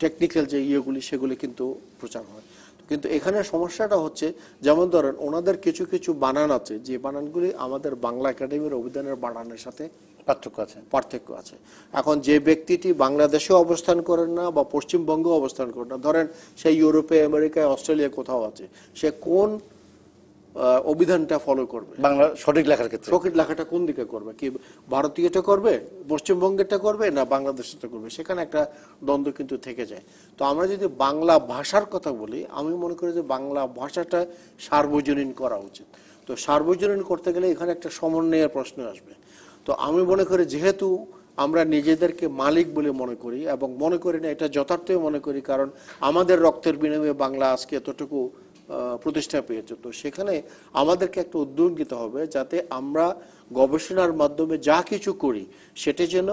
টেকনিক্যাল যে ইয়েগুলি সেগুলি কিন্তু প্রচার হয়। কিন্তু এখানে সমস্যাটা হচ্ছে, যেমন ধরেন ওনাদের কিছু কিছু বানান আছে, যে বানানগুলি আমাদের বাংলা একাডেমির অভিধানের বানানের সাথে পার্থক্য আছে। এখন যে ব্যক্তিটি বাংলাদেশে অবস্থান করেন না বা পশ্চিমবঙ্গে অবস্থান করেন না, ধরেন সে ইউরোপে, আমেরিকায়, অস্ট্রেলিয়া কোথাও আছে, সে কোন অভিধানটা ফলো করবে? বাংলা সঠিক লেখার ক্ষেত্রে সঠিক লেখাটা কোন দিকে করবে? কি ভারতীয়টা করবে, পশ্চিমবঙ্গেরটা করবে, না বাংলাদেশটা করবে? সেখানে একটা দ্বন্দ্ব কিন্তু থেকে যায়। তো আমরা যদি বাংলা ভাষার কথা বলি, আমি মনে করি যে বাংলা ভাষাটা সার্বজনীন করা উচিত। তো সার্বজনীন করতে গেলে এখানে একটা সমন্বয়ের প্রশ্ন আসবে। তো আমি মনে করি যেহেতু আমরা নিজেদেরকে মালিক বলে মনে করি, এবং মনে করি না এটা যথার্থই মনে করি, কারণ আমাদের রক্তের বিনিময়ে বাংলা আজকে এতটুকু প্রতিষ্ঠা পেয়েছে, তো সেখানে আমাদেরকে একটা উদ্যোগ নিতে হবে যাতে আমরা গবেষণার মাধ্যমে যা কিছু করি সেটা যেন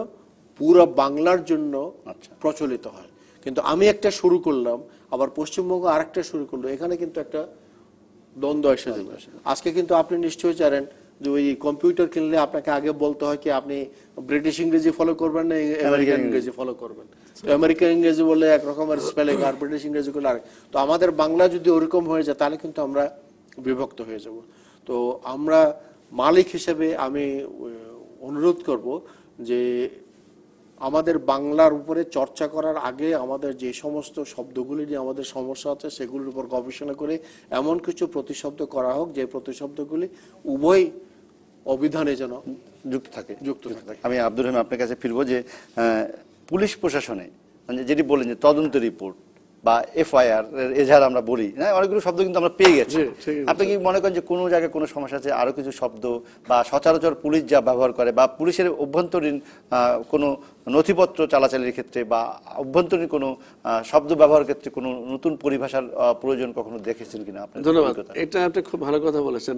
পুরো বাংলার জন্য প্রচলিত হয়। কিন্তু আমি একটা শুরু করলাম, আবার পশ্চিমবঙ্গ আরেকটা শুরু করলো, এখানে কিন্তু একটা দ্বন্দ্ব এসে যাবে। আজকে কিন্তু আপনি নিশ্চয়ই জানেন যে ওই কম্পিউটার কিনলে আপনাকে আগে বলতে হয় কি আপনি ব্রিটিশ ইংরেজি ফলো করবেন না আমেরিকান ইংরেজি ফলো করবেন। তো আমেরিকান ইংরেজি বললে এক রকমের স্পেলিং, আর ব্রিটিশ ইংরেজি করলে আরেক। তো আমাদের বাংলা যদি ওরকম হয়ে যায় তাহলে কিন্তু আমরা বিভক্ত হয়ে যাব। তো আমরা মালিক হিসেবে আমি অনুরোধ করব যে আমাদের বাংলার উপরে চর্চা করার আগে আমাদের যে সমস্ত শব্দগুলি নিয়ে আমাদের সমস্যা আছে সেগুলির উপর গবেষণা করে এমন কিছু প্রতিশব্দ করা হোক যে প্রতিশব্দগুলি উভয় অভিধানে যেন যুক্ত থাকে। আমি আব্দুর রহিম আপনার কাছে ফিরবো যে পুলিশ প্রশাসনে মানে যেটি বলেন যে তদন্ত রিপোর্ট বা এফআইআর এজাহার আমরা বলি, হ্যাঁ, অনেকগুলো শব্দ কিন্তু আমরা পেয়ে গেছি। আপনি কি মনে করেন যে কোনো জায়গায় কোনো সমস্যা আছে, আরো কিছু শব্দ বা সচরাচর পুলিশ যা ব্যবহার করে বা পুলিশের অভ্যন্তরীণ কোনো নথিপত্র চালাচালির ক্ষেত্রে বা অভ্যন্তরীণ কোনো শব্দ ব্যবহারের ক্ষেত্রে কোনো নতুন পরিভাষার প্রয়োজন কখনো দেখেছেন কিনা আপনি? ধন্যবাদ। এটা আপনি খুব ভালো কথা বলেছেন।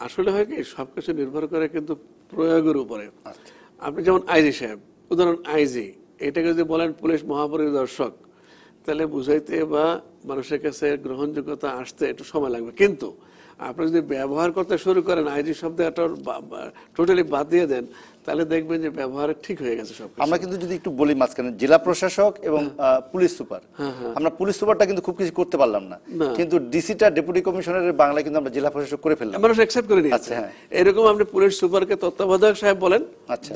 আসলে হয় কি সবকিছু নির্ভর করে কিন্তু প্রয়োগের উপরে। আপনি যেমন আইজি সাহেব, উদাহরণ আইজি, এটাকে যদি বলেন পুলিশ মহাপরিদর্শক, তাহলে বুঝাইতে বা মানুষের কাছে গ্রহণযোগ্যতা আসতে একটু সময় লাগবে। কিন্তু আপনি যদি ব্যবহার করতে শুরু করেন, আইজি শব্দ একটা টোটালি বাদ দিয়ে দেন, তাহলে দেখবেন যে ব্যবহার ঠিক হয়ে গেছে সব। আমরা কিন্তু যদি একটু বলি মাঝখানে, জেলা প্রশাসক এবং পুলিশ সুপার, আমরা পুলিশ সুপারটা কিন্তু খুব কিছু করতে পারলাম না, কিন্তু ডিসিটা ডেপুটি কমিশনারের বাংলায় কিন্তু আমরা জেলা প্রশাসক করে ফেললাম, মানুষ অ্যাকসেপ্ট করে নিয়েছে। এরকম আপনি পুলিশ সুপারকে তত্ত্বাবধায়ক সাহেব বলেন,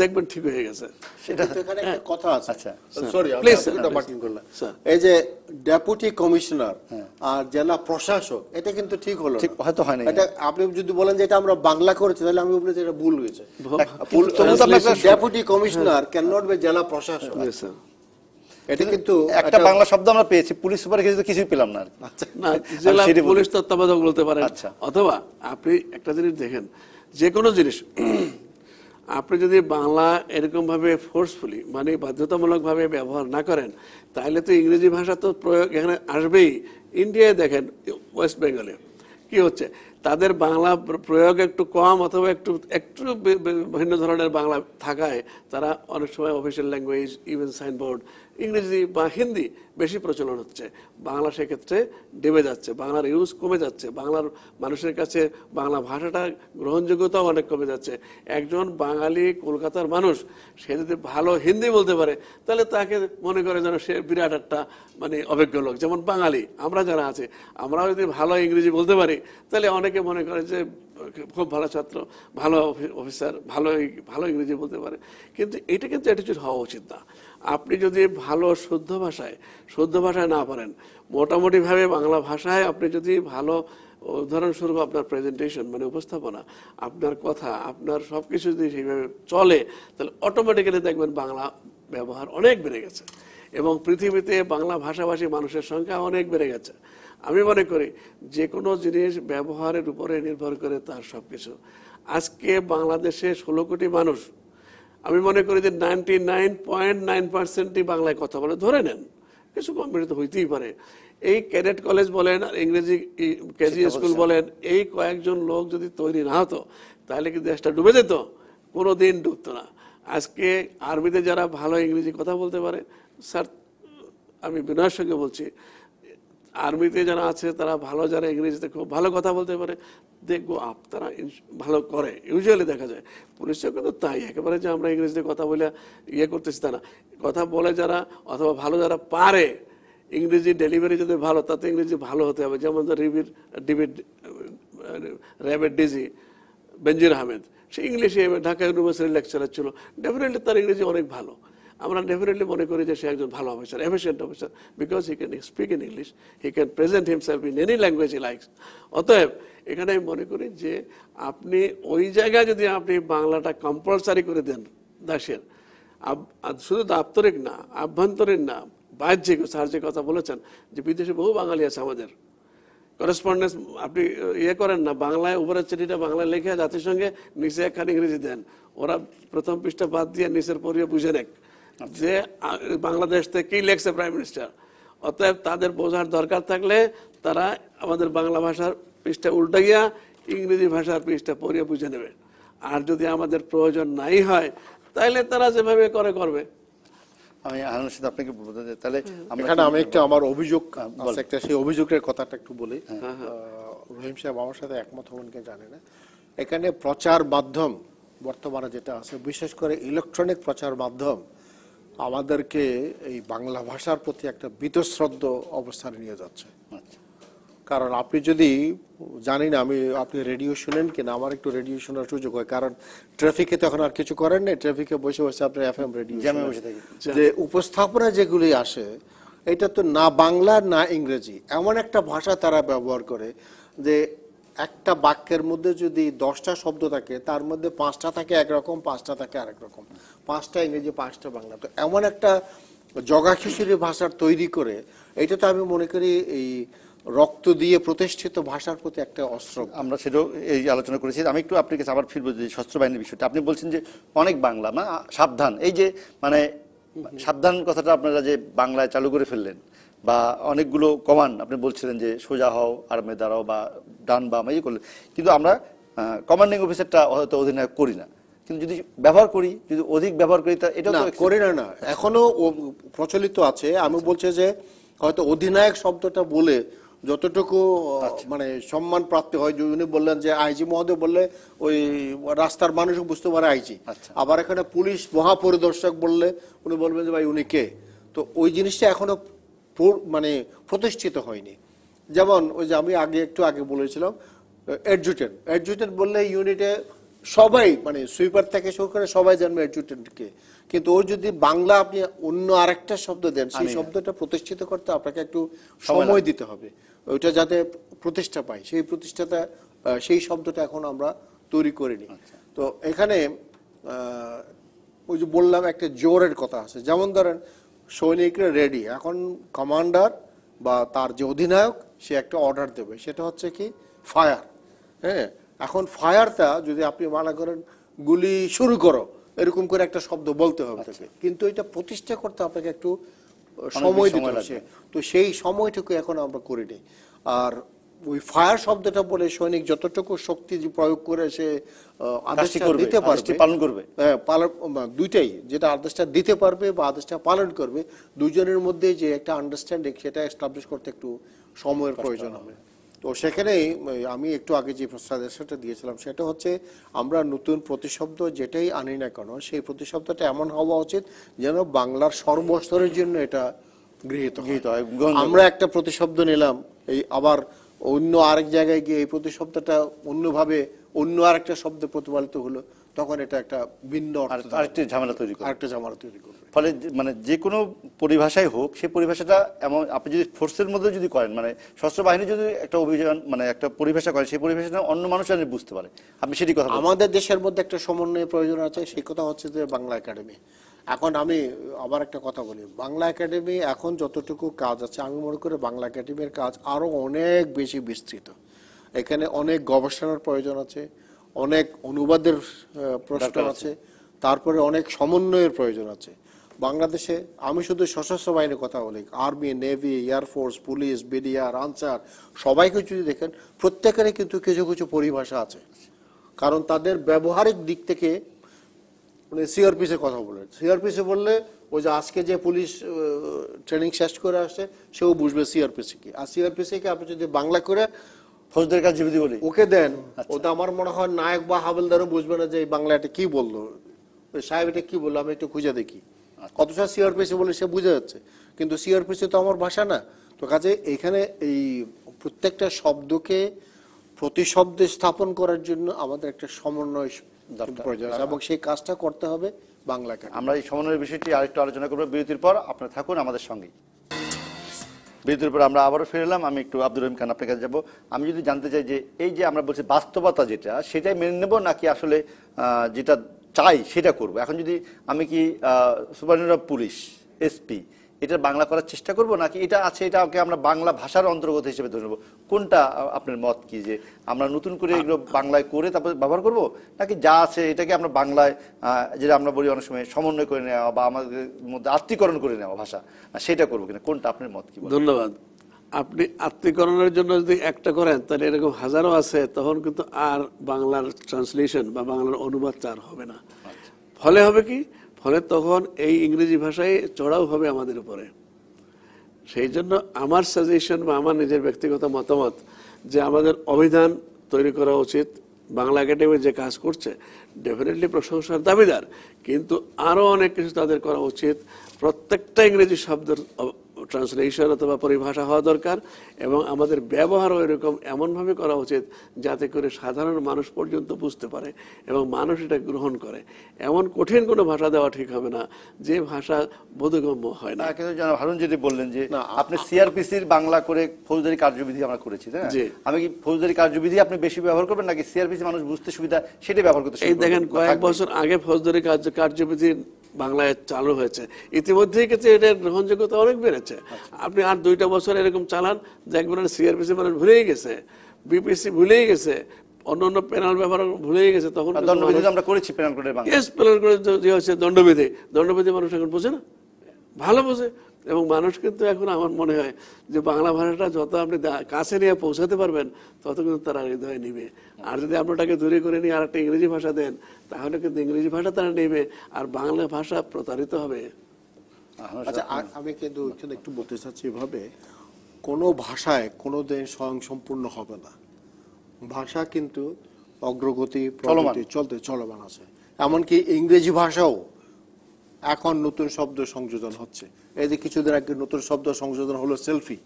দেখবেন ঠিক হয়ে গেছে। সেটা এখানে একটা কথা আছে। আচ্ছা সরি, মার্কিং করলাম। এই যে ডেপুটি কমিশনার আর জেলা প্রশাসক, এটা কিন্তু ঠিক হলো না, হয়তো হয় না। এটা আপনি যদি বলেন যে এটা আমরা বাংলা করেছি, তাহলে আমি বলি যে এটা ভুল হয়েছে। Deputy commissioner can not be জেলা প্রশাসক। এটা কিন্তু একটা বাংলা শব্দ আমরা পেয়েছি, পুলিশ সুপার কিন্তু কিছুই পেলাম না। না, জেলা পুলিশ তত্ত্বাবধায়ক বলতে পারেন। অথবা আপনি একটা জিনিস দেখেন, যে কোনো জিনিস আপনি যদি বাংলা এরকম ভাবে ফোর্সফুলি মানে বাধ্যতামূলক ভাবে ব্যবহার না করেন, তাহলে তো ইংরেজি ভাষা তো প্রয়োগ এখানে আসবেই। ইন্ডিয়ায় দেখেন, ওয়েস্ট বেঙ্গলে কি হচ্ছে, তাদের বাংলা প্রয়োগ একটু কম অথবা একটু একটু ভিন্ন ধরনের বাংলা থাকায় তারা অনেক সময় অফিসিয়াল ল্যাঙ্গুয়েজ, ইভেন সাইনবোর্ড ইংরেজি বা হিন্দি বেশি প্রচলন হচ্ছে। বাংলা সেক্ষেত্রে ডেবে যাচ্ছে, বাংলার ইউজ কমে যাচ্ছে, বাংলার মানুষের কাছে বাংলা ভাষাটা গ্রহণযোগ্যতাও অনেক কমে যাচ্ছে। একজন বাঙালি কলকাতার মানুষ, সে যদি ভালো হিন্দি বলতে পারে, তাহলে তাকে মনে করে যেন সে বিরাট একটা মানে অভিজ্ঞ লোক। যেমন বাঙালি আমরা যারা আছে, আমরাও যদি ভালো ইংরেজি বলতে পারি, তাহলে অনেকে মনে করে যে খুব ভালো ছাত্র, ভালো অফিসার, ভালো ইংরেজি বলতে পারে। কিন্তু এটা কিন্তু অ্যাটিটিউড হওয়া উচিত না। আপনি যদি ভালো শুদ্ধ ভাষায় না পারেন, মোটামুটিভাবে বাংলা ভাষায় আপনি যদি ভালো, উদাহরণস্বরূপ আপনার প্রেজেন্টেশন মানে উপস্থাপনা, আপনার কথা, আপনার সব কিছু যদি সেইভাবে চলে, তাহলে অটোমেটিক্যালি দেখবেন বাংলা ব্যবহার অনেক বেড়ে গেছে এবং পৃথিবীতে বাংলা ভাষাভাষী মানুষের সংখ্যা অনেক বেড়ে গেছে। আমি মনে করি যে কোনো জিনিস ব্যবহারের উপরে নির্ভর করে তার সব কিছু। আজকে বাংলাদেশে 16 কোটি মানুষ, আমি মনে করি যে 99.9%ই বাংলায় কথা বলে, ধরে নেন, কিছু কম বেশি তো হইতেই পারে। এই ক্যাডেট কলেজ বলেন আর ইংরেজি কেজি স্কুল বলেন, এই কয়েকজন লোক যদি তৈরি না হতো, তাহলে কি দেশটা ডুবে যেত? কোনো দিন ডুবতো না। আজকে আর্মিতে যারা ভালো ইংরেজি কথা বলতে পারে, স্যার আমি বিনয়ের সঙ্গে বলছি, আর্মিতে যারা আছে তারা ভালো, যারা ইংরেজিতে খুব ভালো কথা বলতে পারে, দেখবো তারা ভালো করে, ইউজুয়ালি দেখা যায়। পুলিশও কিন্তু তাই, একেবারে যে আমরা ইংরেজিতে কথা বলে ইয়ে করতেছি তা না। কথা বলে যারা অথবা ভালো যারা পারে, ইংরেজি ডেলিভারি যদি ভালো, তাতে ইংরেজি ভালো হতে হবে। যেমন র্যাবের ডিজি বেনজির আহমেদ, সে ইংলিশে ঢাকা ইউনিভার্সিটির লেকচারার ছিল, ডেফিনেটলি তার ইংরেজি অনেক ভালো। আমরা ডেফিনেটলি মনে করি যে সে একজন ভালো officer, efficient officer, because he can speak in English, he can present himself in any language he likes. অতএব এখানে আমি মনে করি যে আপনি ওই জায়গায় যদি আপনি বাংলাটা কম্পালসারি করে দেন দেশের, শুধু দাপ্তরিক না, আভ্যন্তরীণ না, বাহ্যিক, স্যার যে কথা বলেছেন যে বিদেশে বহু বাঙালি আছে আমাদের, করেসপন্ডেন্স আপনি ইয়ে করেন না, বাংলায় উপরের চিঠিটা বাংলায় লিখে জাতিসংঘে নিচে একখান ইংরেজি দেন, ওরা প্রথম পৃষ্ঠা বাদ দিয়ে নিচের পড়িয়ে বুঝে নেক যে বাংলাদেশ থেকে কি লেখছে প্রাইম মিনিস্টার। অতএব তাদের বোঝার দরকার থাকলে তারা আমাদের বাংলা ভাষার পৃষ্ঠা উল্টাইয়া ইংরেজি ভাষার পৃষ্ঠা পড়িয়ে বুঝে নেবে। আর যদি আমাদের প্রয়োজন নাই হয়, তাহলে তারা যেভাবে করবে। আমি আহলানের সাথে আপনাকে বলতে চাই, তাহলে এখানে আমি একটা আমার অভিযোগ একটা, সেই অভিযোগের কথাটা একটু বলি। রহিম সাহেব আমার সাথে একমত হবেন কি জানি না। এখানে প্রচার মাধ্যম বর্তমানে যেটা আছে, বিশেষ করে ইলেকট্রনিক প্রচার মাধ্যম, আমাদেরকে এই বাংলা ভাষার প্রতি একটা বীতশ্রদ্ধ অবস্থানে নিয়ে যাচ্ছে। কারণ আপনি যদি, জানি না আপনি রেডিও শুনেন কিনা, আমার একটু রেডিও শোনার সুযোগ হয়, কারণ ট্রাফিকে তো এখন আর কিছু করেন না, ট্রাফিকে বসে বসে আপনি এফএম রেডিও যে উপস্থাপনা যেগুলি আসে, এটা তো না বাংলা না ইংরেজি, এমন একটা ভাষা তারা ব্যবহার করে যে একটা বাক্যের মধ্যে যদি 10টা শব্দ থাকে, তার মধ্যে 5টা থাকে একরকম, 5টা থাকে আরেক রকম, 5টা ইংরেজি 5টা বাংলা। তো এমন একটা জগা খিচুড়ি ভাষার তৈরি করে, এটা তো আমি মনে করি এই রক্ত দিয়ে প্রতিষ্ঠিত ভাষার প্রতি একটা অস্ত্র। আমরা সেটাও এই আলোচনা করেছি। আমি একটু আপনার কাছে আবার ফিরবো যে সশস্ত্র বাহিনীর বিষয়টা। আপনি বলছেন যে অনেক বাংলা না, সাবধান, এই যে মানে সাবধান কথাটা আপনারা যে বাংলায় চালু করে ফেললেন, বা অনেকগুলো কমান্ড আপনি বলছিলেন যে সোজা হও, আর্মে দাঁড়াও, বা ডান বাম এই করলেন, কিন্তু আমরা কমান্ডিং অফিসারটা হয়তো অধিনায়ক করি না, কিন্তু যদি ব্যবহার করি, যদি অধিক ব্যবহার করি, তা এটা তো করি না এখনো প্রচলিত আছে। আমি বলছি যে হয়তো অধিনায়ক শব্দটা বলে যতটুকু মানে সম্মান প্রাপ্তি হয়, উনি বললেন যে আইজি মহোদয় বললে ওই রাস্তার মানুষ বুঝতে পারে আইজি, আবার এখানে পুলিশ মহাপরিদর্শক বললে উনি বলবেন যে ভাই উনি কে। তো ওই জিনিসটা এখনো মানে প্রতিষ্ঠিত হয়নি। যেমন ওই যে আমি একটু আগে বলেছিলাম অ্যাডজুটেন্ট বললে ইউনিটে সবাই মানে সুইপার থেকে শুরু করে সবাই জানবে অ্যাডজুটেন্টকে, কিন্তু ওর যদি বাংলা আপনি অন্য আরেকটা শব্দ দেন, সেই শব্দটা প্রতিষ্ঠিত করতে আপনাকে একটু সময় দিতে হবে, ওইটা যাতে প্রতিষ্ঠা পায়। সেই শব্দটা এখন আমরা তৈরি করিনি। তো এখানে ওই যে বললাম একটা জোরের কথা আছে, যেমন ধরেন সৈনিকরা রেডি, এখন কমান্ডার বা তার যে অধিনায়ক সে একটা অর্ডার দেবে, সেটা হচ্ছে কি ফায়ার। হ্যাঁ, এখন ফায়ারটা যদি আপনি মানা করেন গুলি শুরু করো, এরকম করে একটা শব্দ বলতে হবে তাকে, কিন্তু এটা প্রতিষ্ঠা করতে আপনাকে একটু সময় দিতে হবে। তো সেই সময়টুকু এখন আমরা করিনি। আর ওই ফায়ার শব্দটা বলে সৈনিক যতটুকু শক্তি প্রয়োগ করে সে আদেশটা দিতে পারবে, পালন করবে, দুইটাই, যেটা আদেশটা দিতে পারবে বা আদেশটা পালন করবে, দুজনের মধ্যে যে একটা আন্ডারস্ট্যান্ডিং সেটা এস্টাবলিশ করতে একটু সময়ের প্রয়োজন হবে। তো সেখানেই আমি একটু আগে যে সাজেশনটা দিয়েছিলাম সেটা হচ্ছে আমরা নতুন প্রতিশব্দ যেটাই আনি না কেন, সেই প্রতিশব্দটা এমন হওয়া উচিত যেন বাংলার সর্বস্তরের জন্য এটা গৃহীত হয়। আমরা একটা প্রতিশব্দ নিলাম, এই আবার অন্য আরেক জায়গায় গিয়ে এই প্রতিশব্দটা অন্যভাবে অন্য আরেকটা শব্দে প্রতিপালিত হলো, তখন এটা একটা ভিন্ন আরেকটা ঝামেলা তৈরি করবে। ফলে মানে যে কোনো পরিভাষাই হোক, সেই পরিভাষাটা এমন আপনি যদি ফোর্সের মধ্যে যদি করেন, মানে সশস্ত্র বাহিনী যদি একটা অভিযান মানে একটা পরিভাষা করেন, সেই পরিভাষাটা অন্য মানুষ যেন বুঝতে পারে। আপনি সেটি কথা আমাদের দেশের মধ্যে একটা সমন্বয়ের প্রয়োজন আছে, সেই কথা হচ্ছে যে বাংলা একাডেমি। এখন আমি আবার একটা কথা বলি, বাংলা একাডেমি এখন যতটুকু কাজ আছে, আমি মনে করি বাংলা একাডেমির কাজ আরো অনেক বেশি বিস্তৃত। এখানে অনেক গবেষণার প্রয়োজন আছে, অনেক অনুবাদের প্রশ্ন আছে, তারপরে অনেক সমন্বয়ের প্রয়োজন আছে। বাংলাদেশে আমি শুধু সশস্ত্র বাহিনীর কথা বলি, army, navy, air force, police, BDR, answer, সবাইকে যদি দেখেন প্রত্যেকেরই কিন্তু কিছু কিছু পরিভাষা আছে, কারণ তাদের ব্যবহারিক দিক থেকে মানে সিআরপিসি কথা বলে, সিআরপিসি বললে ওই যে আজকে যে পুলিশ ট্রেনিং শেষ করে আসছে সেও বুঝবে সিআরপিসি কি, আর সিআরপিসি কে আপনি যদি বাংলা করে ফৌজদারি কার্যবিধি বলি ওকে দেন, ওটা আমার মনে হয় নায়ক বা হাবিলদারও বুঝবে না যে এই বাংলা এটা কি বললো, সাহেব এটা কি বললো, আমি একটু খুঁজে দেখি। অথচ সিআরপিসি বলে সে বুঝে যাচ্ছে, কিন্তু সিআরপিসি তো আমার ভাষা না। তো কাজে এখানে এই প্রত্যেকটা শব্দকে প্রতিশব্দে স্থাপন করার জন্য আমাদের একটা সমন্বয় প্রয়োজন আছে, এবং সেই কাজটা করতে হবে বাংলাকে। আমরা এই সমন্বয়ের বিষয়টি আরেকটু আলোচনা করবো বিরতির পর। আপনারা থাকুন আমাদের সঙ্গেই। বিরতির পর আমরা আবারও ফিরে এলাম। আমি একটু আব্দুর রহিম খান আপনার কাছে যাবো। আমি যদি জানতে চাই যে এই যে আমরা বলছি বাস্তবতা যেটা, সেটাই মেনে নেব নাকি আসলে যেটা চাই সেটা করব? এখন যদি আমি কি সুপারিনটেন্ডেন্ট অফ পুলিশ, এসপি, এটা বাংলা করার চেষ্টা করব, নাকি এটা আছে এটাকে আমরা বাংলা ভাষার অন্তর্গত হিসেবে ধরে নেব? কোনটা আপনার মত কি, যে আমরা নতুন করে এগুলো বাংলায় করে তারপর ব্যবহার করব, নাকি যা আছে এটাকে আমরা বাংলায় যেটা আমরা বলি অনেক সময় সমন্বয় করে নেওয়া বা আমাদের মধ্যে আত্মীকরণ করে নেওয়া ভাষা, সেটা করবো কিনা? কোনটা আপনার মত কি? ধন্যবাদ। আপনি আত্মীকরণের জন্য যদি একটা করেন তাহলে এরকম হাজারো আছে, তখন কিন্তু আর বাংলার ট্রান্সলেশন বা বাংলার অনুবাদ আর হবে না। ফলে হবে কি, ফলে তখন এই ইংরেজি ভাষায় চড়াও হবে আমাদের উপরে। সেই জন্য আমার সাজেশন বা আমার নিজের ব্যক্তিগত মতামত যে আমাদের অভিধান তৈরি করা উচিত। বাংলা একাডেমি যে কাজ করছে ডেফিনেটলি প্রশংসার দাবিদার, কিন্তু আরও অনেক কিছু তাদের করা উচিত। প্রত্যেকটা ইংরেজি শব্দের ট্রান্সলেশন অথবা পরিভাষা হওয়া দরকার, এবং আমাদের ব্যবহারও এরকম এমনভাবে করা উচিত যাতে করে সাধারণ মানুষ পর্যন্ত বুঝতে পারে এবং মানুষ এটা গ্রহণ করে। এমন কঠিন কোনো ভাষা দেওয়া ঠিক হবে না যে ভাষা বোধগম্য হয় না। কিন্তু জনাব হারুন যেটি বললেন যে আপনি সিআরপিসির বাংলা করে ফৌজদারি কার্যবিধি আমরা করেছি, তাই না? আমি কি ফৌজদারি কার্যবিধি আপনি বেশি ব্যবহার করবেন, নাকি সিআরপিসি মানুষ বুঝতে সুবিধা সেটা ব্যবহার করতে? এই দেখেন, কয়েক বছর আগে ফৌজদারি কার্যবিধি বাংলায় চালু হয়েছে, ইতিমধ্যেই কিন্তু এটার গ্রহণযোগ্যতা অনেক বেড়েছে। আপনি আর 2টা বছর এরকম চালান, দেখবেন সিআরপিসি মানুষ ভুলেই গেছে, বিপিসি ভুলেই গেছে, অন্যান্য পেনাল ব্যবহার ভুলেই গেছে। তখন দণ্ডবিধি আমরা করেছি, পেনাল কোডের বাংলা, পেনাল কোড যে হচ্ছে দণ্ডবিধি মানুষ এখন বোঝে না। ভালো বোঝে। এবং মানুষ কিন্তু এখন আমার মনে হয় যে বাংলা ভাষাটা যত আপনি কাছে নিয়ে পৌঁছাতে পারবেন তত কিন্তু তারা হৃদয়ে নিবে। আর যদি আপনি ওটাকে দূরে করে নিয়ে আর একটা ইংরেজি ভাষা দেন তাহলে কিন্তু ইংরেজি ভাষা তারা নেবে আর বাংলা ভাষা প্রতারিত হবে। আচ্ছা, আমি কিন্তু এখানে একটু বলতে চাচ্ছি এভাবে, কোনো ভাষায় কোনোদিন স্বয়ং সম্পূর্ণ হবে না। ভাষা কিন্তু অগ্রগতি চলমান আছে। এমনকি ইংরেজি ভাষাও এখন নতুন শব্দ সংযোজন হচ্ছে। এই যে কিছুদিন আগে নতুন শব্দ সংযোজন হলো সেলফি।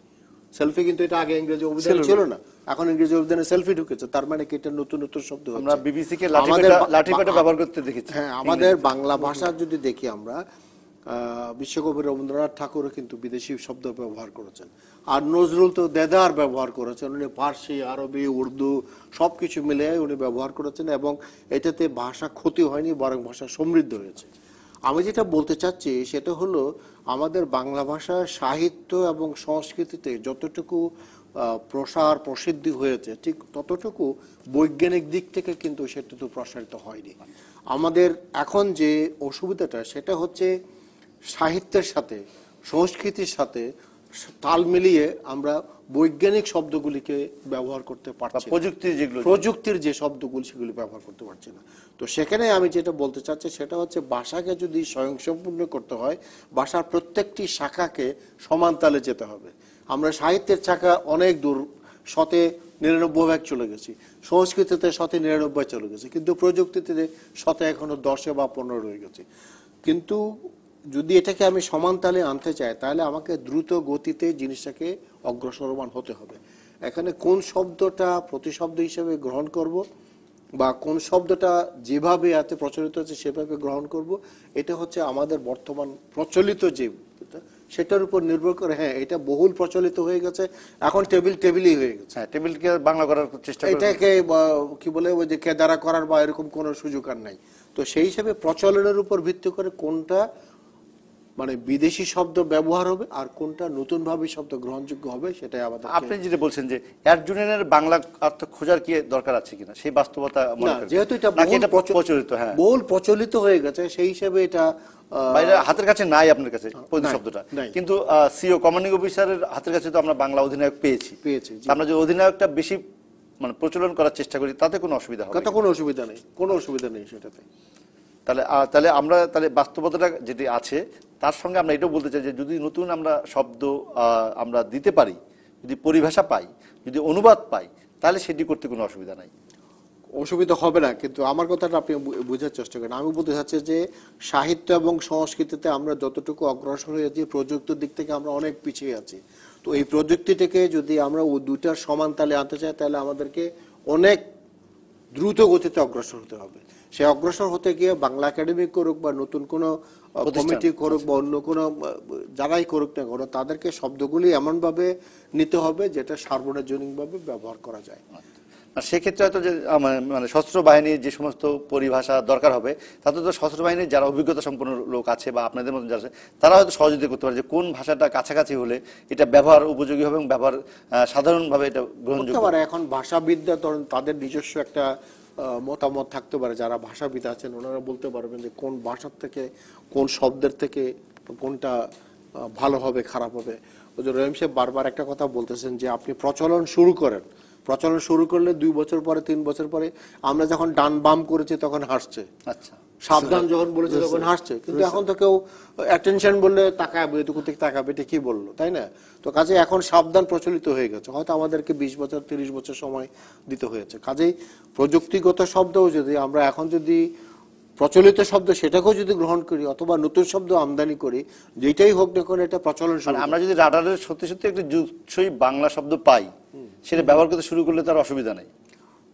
সেলফি কিন্তু এটা আগে ইংরেজি অভিধানে ছিল না, এখন ইংরেজি অভিধানে সেলফি ঢুকেছে। তার মানে কি এটা নতুন নতুন শব্দ হচ্ছে। আমরা বিবিসি কে লাঠিপেটা ব্যবহার করতে দেখেছি। হ্যাঁ, আমাদের বাংলা ভাষা যদি দেখি আমরা, বিশ্বকবি রবীন্দ্রনাথ ঠাকুরও কিন্তু বিদেশি শব্দ ব্যবহার করেছেন, আর নজরুল তো দেদার ব্যবহার করেছেন। উনি ফার্সি, আরবি, উর্দু সবকিছু মিলে উনি ব্যবহার করেছেন এবং এটাতে ভাষা ক্ষতি হয়নি, বরং ভাষা সমৃদ্ধ হয়েছে। আমি যেটা বলতে চাচ্ছি সেটা হলো আমাদের বাংলা ভাষা সাহিত্য এবং সংস্কৃতিতে যতটুকু প্রসার প্রসিদ্ধি হয়েছে ঠিক ততটুকু বৈজ্ঞানিক দিক থেকে কিন্তু সেটা তো প্রসারিত হয়নি। আমাদের এখন যে অসুবিধাটা সেটা হচ্ছে সাহিত্যের সাথে সংস্কৃতির সাথে তাল মিলিয়ে আমরা বৈজ্ঞানিক শব্দগুলিকে ব্যবহার করতে পারছি, প্রযুক্তির যে শব্দগুলি সেগুলি ব্যবহার করতে পারছি না। তো সেখানে আমি যেটা বলতে চাচ্ছি সেটা হচ্ছে ভাষাকে যদি স্বয়ংসম্পূর্ণ করতে হয় ভাষার প্রত্যেকটি শাখাকে সমান তালে যেতে হবে। আমরা সাহিত্যের শাখা অনেক দূর, 99% চলে গেছি, সংস্কৃতিতে 99% চলে গেছি, কিন্তু প্রযুক্তিতে 100 এখনো 10 বা 15 রয়ে গেছে। কিন্তু যদি এটাকে আমি সমান তালে আনতে চাই তাহলে আমাকে দ্রুত গতিতে জিনিসটাকে অগ্রসরমান হতে হবে। এখানে কোন শব্দটা প্রতিশব্দ হিসেবে গ্রহণ করব বা কোন শব্দটা যেভাবে এতে প্রচলিত হচ্ছে সেভাবে গ্রহণ করব, এটা হচ্ছে আমাদের বর্তমান প্রচলিত যে সেটার উপর নির্ভর করে। হ্যাঁ, এটা বহুল প্রচলিত হয়ে গেছে, এখন টেবিলই হয়ে গেছে। হ্যাঁ, টেবিলকে বাংলা করার চেষ্টা, এটাকে কি বলে ওই যে কেদারা করার বা এরকম কোনো সুযোগ আর নাই। তো সেই হিসাবে প্রচলনের উপর ভিত্তি করে কোনটা মানে বিদেশি শব্দ ব্যবহার হবে আর কোনটা নতুন ভাবে শব্দ গ্রহণযোগ্য হবে সেটাই আমাদের। আপনি যেটা বলছেন যে অ্যাডজুনেনের বাংলা অর্থ খোঁজার কি দরকার আছে কিনা সেই বাস্তবতা মনে করেন, যেহেতু এটা প্রচলিত, হ্যাঁ বহুল প্রচলিত হয়ে গেছে সেই হিসেবে এটা বাইরে হাতের কাছে নাই আপনার কাছে প্রতি শব্দটা, কিন্তু সিও কমান্ডিং অফিসারের হাতের কাছে তো আমরা বাংলা অধিনায়ক পেয়েছি। আমরা যে অধিনায়কটা বেশি মানে প্রচলন করার চেষ্টা করি তাতে কোনো অসুবিধা হবে? কোনো অসুবিধা নেই, কোনো অসুবিধা নেই সেটাতে। তাহলে আমরা বাস্তবতাটা যেটি আছে তার সঙ্গে আমরা এটাও বলতে চাই যে যদি নতুন আমরা শব্দ আমরা দিতে পারি, যদি পরিভাষা পাই, যদি অনুবাদ পাই, তাহলে সেটি করতে কোনো অসুবিধা নাই, অসুবিধা হবে না। কিন্তু আমার কথাটা আপনি বোঝার চেষ্টা করেন। আমি বলতে চাচ্ছি যে সাহিত্য এবং সংস্কৃতিতে আমরা যতটুকু অগ্রসর হয়েছি প্রযুক্তির দিক থেকে আমরা অনেক পিছিয়ে আছি। তো এই প্রযুক্তিটাকে যদি আমরা দুইটার সমান তালে আনতে চাই তাহলে আমাদেরকে অনেক দ্রুত গতিতে অগ্রসর হতে হবে। সে অগ্রসর হতে গিয়ে বাংলা একাডেমি করুক বা নতুন কোনো কমিটি করুক বা অন্য কোনো যারাই করুক না করুক তাদেরকে শব্দগুলি এমনভাবে নিতে হবে যেটা সার্বজনীনভাবে ব্যবহার করা যায়। সেক্ষেত্রে হয়তো যে মানে সশস্ত্র বাহিনীর যে সমস্ত পরিভাষা দরকার হবে তাতে তো সশস্ত্র বাহিনীর যারা অভিজ্ঞতা সম্পন্ন লোক আছে বা আপনাদের মতো যারা আছে তারা হয়তো সহযোগিতা করতে পারে যে কোন ভাষাটা কাছাকাছি হলে এটা ব্যবহার উপযোগী হবে এবং ব্যবহার সাধারণভাবে এটা গ্রহণযোগ্য হবে। এখন ভাষাবিদরা তাদের নিজস্ব একটা মতামত থাকতে পারে, যারা ভাষাবিদ আছেন ওনারা বলতে পারবেন যে কোন ভাষার থেকে কোন শব্দের থেকে কোনটা ভালো হবে খারাপ হবে। ওই যে রহিম সাহেব বারবার একটা কথা বলতেছেন যে আপনি প্রচলন শুরু করেন, প্রচলন শুরু করলে 2 বছর পরে 3 বছর পরে আমরা যখন ডান বাম করেছি তখন হাসছে, আচ্ছা সাবধান যখন বলেছে তখন হাসছে, কিন্তু এখন তো কেউ অ্যাটেনশন বললে তাকাবে, এটুকু থেকে তাকাবে, এটা কি বললো, তাই না? তো কাজে এখন সাবধান প্রচলিত হয়ে গেছে, হয়তো আমাদেরকে 20 বছর 30 বছর সময় দিতে হয়েছে। কাজেই প্রযুক্তিগত শব্দও যদি আমরা এখন যদি প্রচলিত শব্দ সেটাকেও যদি গ্রহণ করি অথবা নতুন শব্দ আমদানি করি, যেটাই হোক না কেন এটা প্রচলন শুরু। আমরা যদি রাডারের সত্যি সত্যি একটা যুগসই বাংলা শব্দ পাই সেটা ব্যবহার করতে শুরু করলে তার অসুবিধা নেই,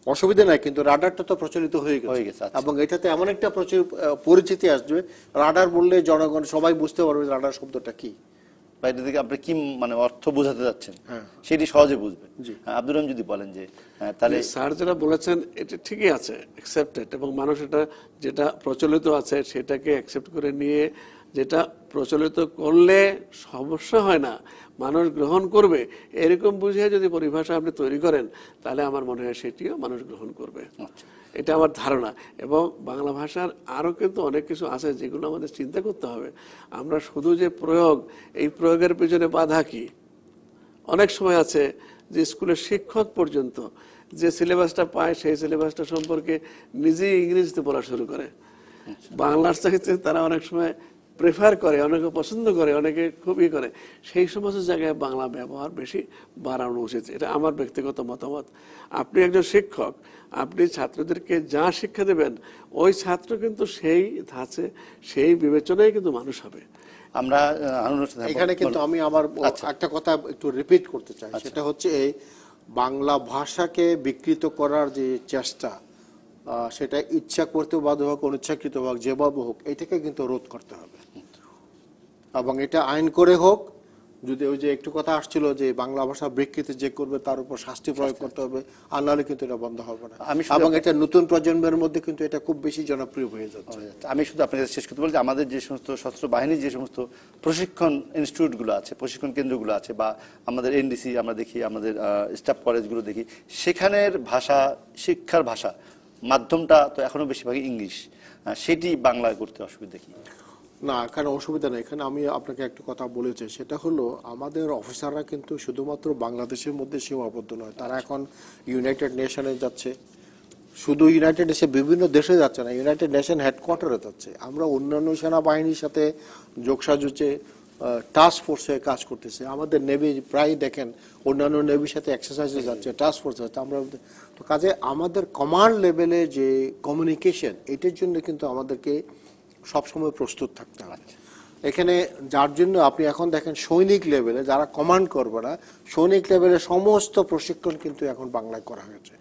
অসুবিধা নাই। কিন্তু রাডারটা তো প্রচলিত হয়ে গেছে এবং এটাতে এমন একটা পরিচিতি আসবে, রাডার বললে জনগণ সবাই বুঝতে পারবে রাডার শব্দটা কি, বাইরে থেকে আপনি কি মানে অর্থ বোঝাতে যাচ্ছেন সেটি সহজে বুঝবে। আব্দুর রহিম যদি বলেন যে তাহলে স্যার যেটা বলেছেন এটা ঠিকই আছে, অ্যাকসেপ্টেড, এবং মানুষ এটা যেটা প্রচলিত আছে সেটাকে অ্যাকসেপ্ট করে নিয়ে যেটা প্রচলিত করলে সমস্যা হয় না, মানুষ গ্রহণ করবে, এরকম বুঝে যদি পরিভাষা আপনি তৈরি করেন তাহলে আমার মনে হয় সেটিও মানুষ গ্রহণ করবে। এটা আমার ধারণা। এবং বাংলা ভাষার আরও কিন্তু অনেক কিছু আছে যেগুলো আমাদের চিন্তা করতে হবে। আমরা শুধু যে প্রয়োগ, এই প্রয়োগের পিছনে বাধা কি? অনেক সময় আছে যে স্কুলের শিক্ষক পর্যন্ত যে সিলেবাসটা পায় সেই সিলেবাসটা সম্পর্কে নিজেই ইংরেজিতে বলা শুরু করে। বাংলার চাইতে তারা অনেক সময় প্রেফার করে, অনেকে পছন্দ করে, অনেকে খুবই করে। সেই সমস্ত জায়গায় বাংলা ব্যবহার বেশি বাড়ানো উচিত, এটা আমার ব্যক্তিগত মতামত। আপনি একজন শিক্ষক, আপনি ছাত্রদেরকে যা শিক্ষা দেবেন ওই ছাত্র কিন্তু সেই ধাঁচে, সেই বিবেচনায় কিন্তু মানুষ হবে। আমরা এখানে কিন্তু আমি আবার একটা কথা একটু রিপিট করতে চাই, সেটা হচ্ছে এই বাংলা ভাষাকে বিকৃত করার যে চেষ্টা, সেটা ইচ্ছা করতে বাধ্য হোক, অনিচ্ছাকৃত হোক, যেভাবে হোক, এটাকে কিন্তু রোধ করতে হবে। এবং এটা আইন করে হোক, যদি ওই যে একটু কথা আসছিল যে বাংলা ভাষা বিকৃতি যে করবে তার উপর শাস্তি প্রয়োগ করতে হবে, আর নাহলে কিন্তু এটা বন্ধ হবে না। এবং এটা নতুন প্রজন্মের মধ্যে কিন্তু এটা খুব বেশি জনপ্রিয় হয়ে যাচ্ছে। আমি শুধু আপনাকে শেষ করতে বলছি, আমাদের যে সমস্ত সশস্ত্র বাহিনীর যে সমস্ত প্রশিক্ষণ ইনস্টিটিউটগুলো আছে, প্রশিক্ষণ কেন্দ্রগুলো আছে, বা আমাদের এনডিসি আমরা দেখি, আমাদের স্টাফ কলেজগুলো দেখি, সেখানের ভাষা, শিক্ষার ভাষা মাধ্যমটা তো এখনো বেশিরভাগই ইংলিশ। সেটি বাংলায় করতে অসুবিধা কি? না, এখানে অসুবিধা নেই। এখানে আমি আপনাকে একটা কথা বলেছি, সেটা হলো আমাদের অফিসাররা কিন্তু শুধুমাত্র বাংলাদেশের মধ্যে সীমাবদ্ধ নয়, তারা এখন ইউনাইটেড নেশনে যাচ্ছে। শুধু ইউনাইটেড নেশন, বিভিন্ন দেশে যাচ্ছে না, ইউনাইটেড নেশন হেডকোয়ার্টারে যাচ্ছে। আমরা অন্যান্য সেনাবাহিনীর সাথে যোগসাজুচে টাস্ক ফোর্সে কাজ করতেছে। আমাদের নেভি প্রায় দেখেন অন্যান্য নেভির সাথে এক্সারসাইজে যাচ্ছে, টাস্ক ফোর্সে যাচ্ছে। আমরা তো কাজে আমাদের কমান্ড লেভেলে যে কমিউনিকেশন, এটার জন্য কিন্তু আমাদেরকে সবসময় প্রস্তুত থাকতে হবে। এখানে যার জন্য আপনি এখন দেখেন সৈনিক লেভেলে যারা কমান্ড করবে না, সৈনিক লেভেলে সমস্ত প্রশিক্ষণ কিন্তু এখন বাংলায় করা হয়েছে।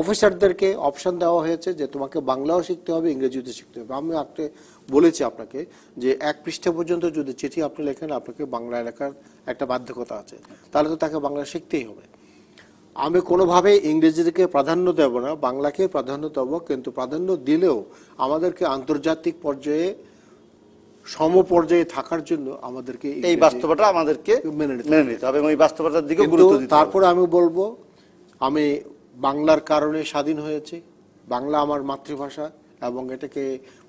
অফিসারদেরকে অপশন দেওয়া হয়েছে যে তোমাকে বাংলাও শিখতে হবে, ইংরেজিতে শিখতে হবে। আমি একটা বলেছি আপনাকে যে 1 পৃষ্ঠা পর্যন্ত যদি চিঠি আপনি লেখেন, আপনাকে বাংলা লেখার একটা বাধ্যকতা আছে, তাহলে তো তাকে বাংলা শিখতেই হবে। আমি কোনোভাবে ইংরেজিকে প্রাধান্য দেব না, বাংলাকে প্রাধান্য দেব, কিন্তু প্রাধান্য দিলেও আমাদেরকে আন্তর্জাতিক পর্যায়ে সমপর্যায়ে থাকার জন্য আমাদেরকে এই বাস্তবতা আমাদেরকে মেনে নিতে হবে এবং এই বাস্তবতার দিকে গুরুত্ব দিতে হবে। তারপরে আমি বলবো, আমি বাংলার কারণে স্বাধীন হয়েছি, বাংলা আমার মাতৃভাষা এবং এটাকে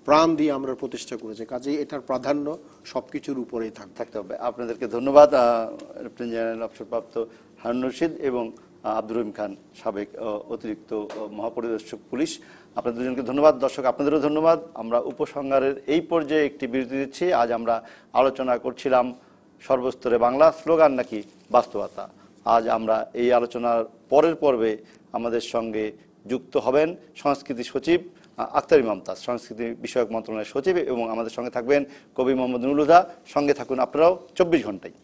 প্রাণ দিয়ে আমরা প্রতিষ্ঠা করেছি, কাজেই এটার প্রাধান্য সবকিছুর উপরেই থাকতে হবে। আপনাদেরকে ধন্যবাদ, লেফটেন্যান্ট জেনারেল অবসরপ্রাপ্ত হারুন রশিদ এবং আব্দুর রহিম খান, সাবেক অতিরিক্ত মহাপরিদর্শক পুলিশ। আপনাদের দুজনকে ধন্যবাদ। দর্শক, আপনাদেরও ধন্যবাদ। আমরা উপসংহারের এই পর্যায়ে একটি বিরতি দিচ্ছি। আজ আমরা আলোচনা করছিলাম সর্বস্তরে বাংলা, স্লোগান নাকি বাস্তবতা। আজ আমরা এই আলোচনার পরের পর্বে আমাদের সঙ্গে যুক্ত হবেন সংস্কৃতি সচিব আখতার ইমামতাজ, সংস্কৃতি বিষয়ক মন্ত্রণালয়ের সচিব, এবং আমাদের সঙ্গে থাকবেন কবি মোহাম্মদ নুরুল হুদা। সঙ্গে থাকুন আপনারাও 24 ঘন্টায়।